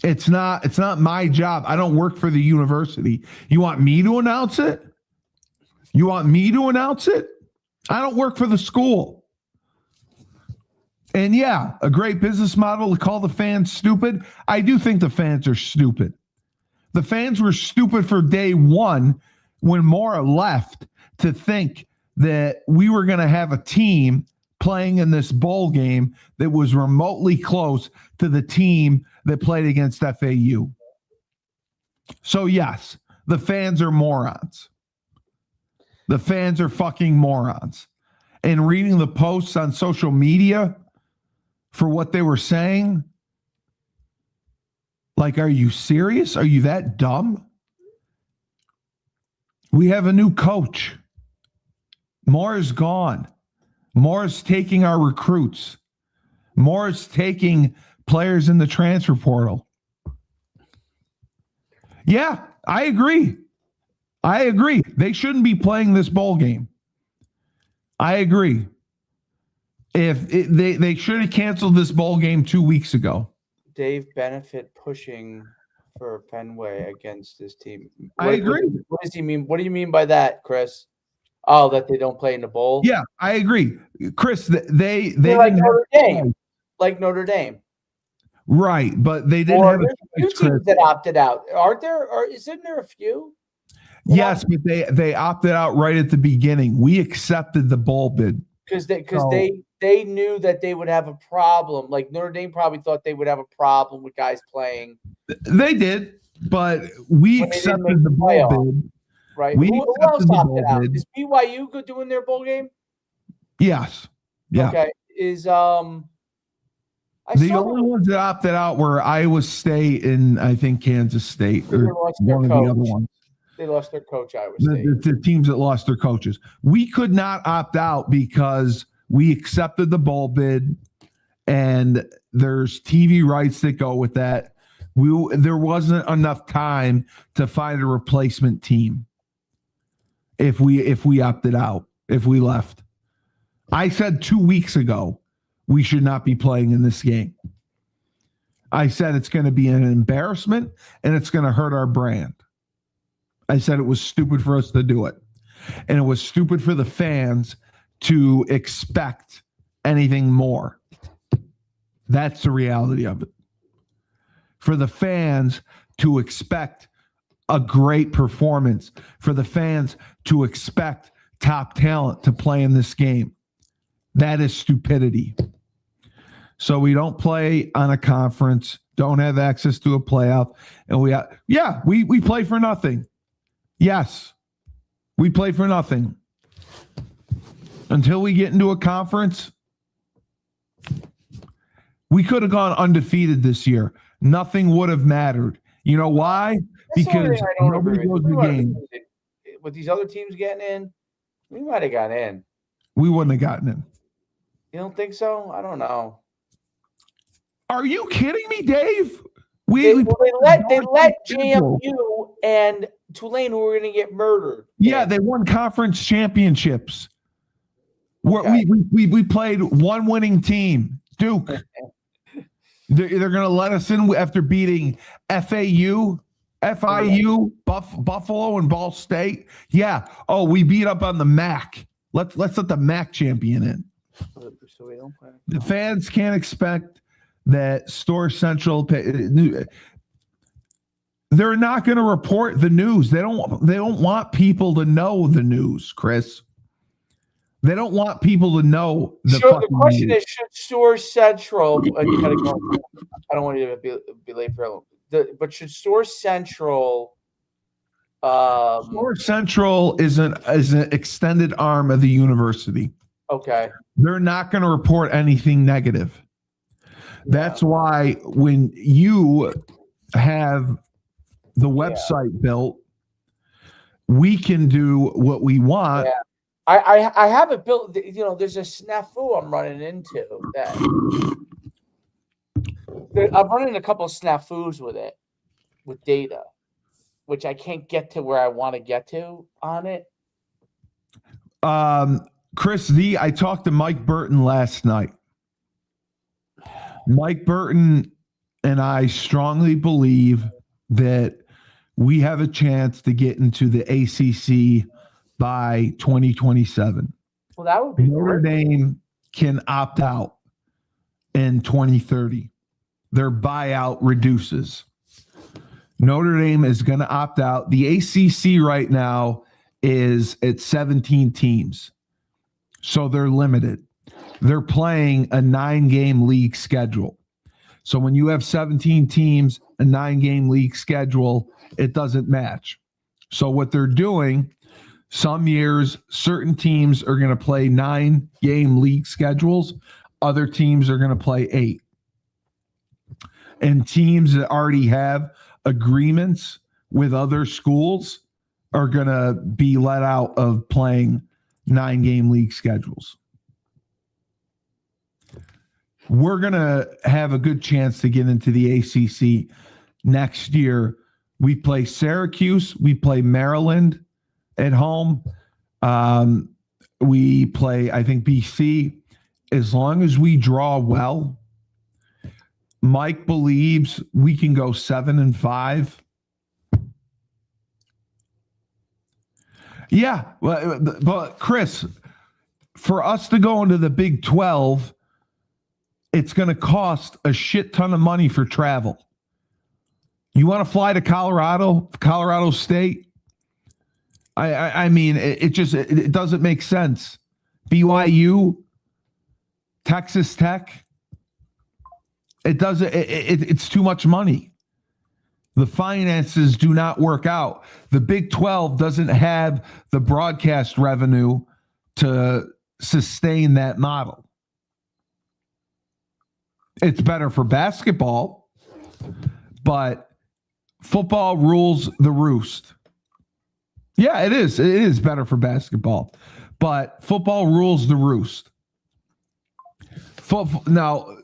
It's not my job. I don't work for the university. You want me to announce it? You want me to announce it? I don't work for the school. And yeah, a great business model to call the fans stupid. I do think the fans are stupid. The fans were stupid for day one when Mora left to think that we were going to have a team playing in this bowl game that was remotely close to the team that played against FAU. So yes, the fans are morons. The fans are fucking morons. And reading the posts on social media for what they were saying, like, are you serious? Are you that dumb? We have a new coach. Moore's gone. Moore's taking our recruits. Moore's taking players in the transfer portal. Yeah, I agree. They shouldn't be playing this bowl game. I agree. They should have canceled this bowl game 2 weeks ago. Dave Benefit pushing for Fenway against this team. I agree. What does he mean? What do you mean by that, Chris? Oh, that they don't play in the bowl? Yeah, I agree. Chris, they like Notre Dame. Like Notre Dame. Right, but they didn't have a few teams that opted out. Aren't there, or isn't there a few? Yes, but they opted out right at the beginning. We accepted the bowl bid. Because they knew that they would have a problem. Like Notre Dame probably thought they would have a problem with guys playing. They did, but we accepted the bowl bid. Right. Who else opted out? Is BYU doing their bowl game? Yes. Yeah. Okay. Is the only ones that opted out were Iowa State and I think Kansas State or one of the other ones. They lost their coach, Iowa State. The teams that lost their coaches. We could not opt out because we accepted the bowl bid, and there's TV rights that go with that. There wasn't enough time to find a replacement team. If we opted out, if we left, I said 2 weeks ago we should not be playing in this game. I said it's going to be an embarrassment and it's going to hurt our brand. I said it was stupid for us to do it. And it was stupid for the fans to expect anything more. That's the reality of it. For the fans to expect a great performance, for the fans to expect top talent to play in this game. That is stupidity. So we don't play on a conference, don't have access to a playoff, and we play for nothing. Yes, we play for nothing. Until we get into a conference, we could have gone undefeated this year. Nothing would have mattered. You know why? Because nobody goes to the game. With these other teams getting in, we might have got in. We wouldn't have gotten in. You don't think so? I don't know. Are you kidding me, Dave? They let JMU and Tulane, who were going to get murdered. Yeah, they won conference championships. Okay. We played one winning team, Duke. They're going to let us in after beating FAU, FIU, Buffalo, and Ball State. Yeah. Oh, we beat up on the MAC. Let's let the MAC champion in. So we don't play. The fans can't expect that Store Central. They're not going to report the news. They don't want people to know the news, Chris. They don't want people to know the question news. Is, should Store Central? I don't want you to be late for but should Store Central? Store Central is an extended arm of the university. Okay. They're not going to report anything negative. That's why when you have the website built, we can do what we want. Yeah. I have it built. There's a snafu I'm running into that I'm running a couple of snafus with it, with data, which I can't get to where I want to get to on it. Chris V, I talked to Mike Burton last night. Mike Burton and I strongly believe that we have a chance to get into the ACC by 2027. Well, that would be Notre Dame can opt out in 2030. Their buyout reduces. Notre Dame is going to opt out. The ACC right now is at 17 teams. So they're limited. They're playing a 9-game league schedule. So when you have 17 teams, a 9-game league schedule, it doesn't match. So what they're doing, some years, certain teams are going to play 9-game league schedules. Other teams are going to play 8. And teams that already have agreements with other schools are going to be let out of playing 9-game league schedules. We're going to have a good chance to get into the ACC next year. We play Syracuse. We play Maryland at home. We play, I think, BC. As long as we draw well, Mike believes we can go 7-5. Yeah, but Chris, for us to go into the Big 12, it's going to cost a shit ton of money for travel. You want to fly to Colorado State? I mean, it doesn't make sense. BYU, Texas Tech. It doesn't. It's too much money. The finances do not work out. The Big 12 doesn't have the broadcast revenue to sustain that model. It's better for basketball, but football rules the roost. Yeah, it is. It is better for basketball, but football rules the roost. Now,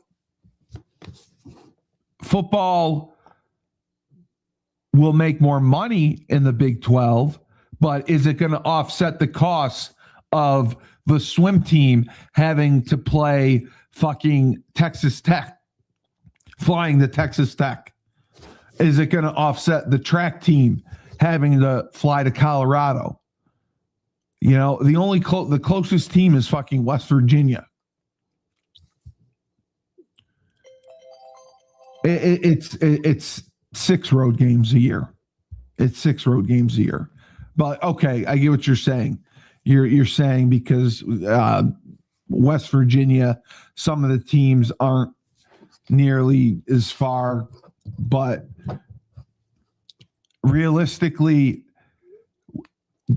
football will make more money in the Big 12, but is it going to offset the costs of the swim team having to play fucking Texas Tech, flying to Texas Tech? Is it going to offset the track team having to fly to Colorado? You know, the closest team is fucking West Virginia. It's 6 road games a year. It's 6 road games a year. But okay, I get what you're saying. You're saying because West Virginia, some of the teams aren't nearly as far, but realistically,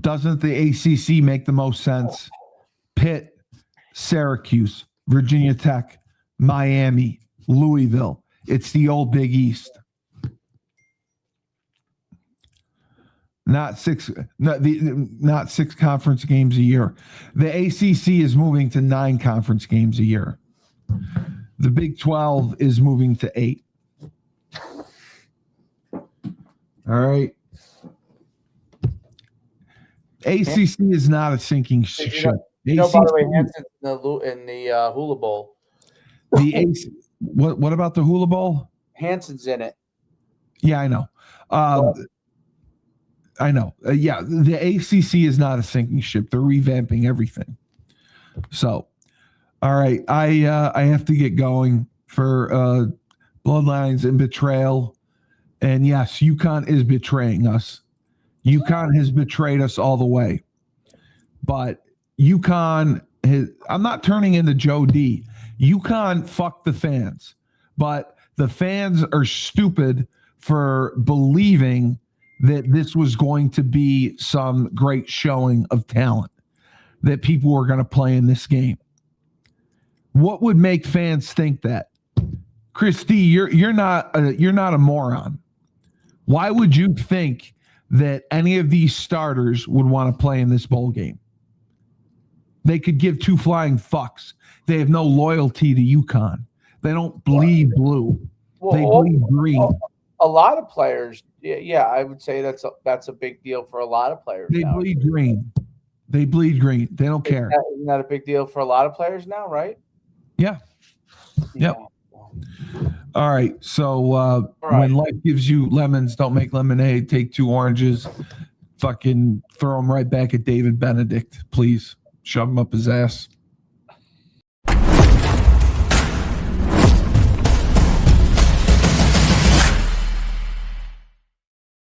doesn't the ACC make the most sense? Pitt, Syracuse, Virginia Tech, Miami, Louisville. It's the old Big East. Not 6 conference games a year. The ACC is moving to 9 conference games a year. The Big 12 is moving to 8. All right. ACC is not a sinking ship. By the way, Hanson's in the Hula Bowl. What about the Hula Bowl? Hanson's in it. Yeah, I know. I know. Yeah, the ACC is not a sinking ship. They're revamping everything. So, all right, I have to get going for Bloodlines and Betrayal. And yes, UConn is betraying us. UConn has betrayed us all the way. But UConn I'm not turning into Joe D. UConn fucked the fans. But the fans are stupid for believing that this was going to be some great showing of talent, that people were going to play in this game. What would make fans think that? Christy, you're not a moron. Why would you think that any of these starters would want to play in this bowl game. They could give two flying fucks. They have no loyalty to UConn. They don't bleed blue. They bleed green. A lot of players, yeah, I would say that's a big deal for a lot of players. They bleed green. They bleed green. They don't care. Isn't that a big deal for a lot of players now, right? Yeah. Yep. All right. So when life gives you lemons, don't make lemonade. Take 2 oranges. Fucking throw them right back at David Benedict, please. Shove him up his ass.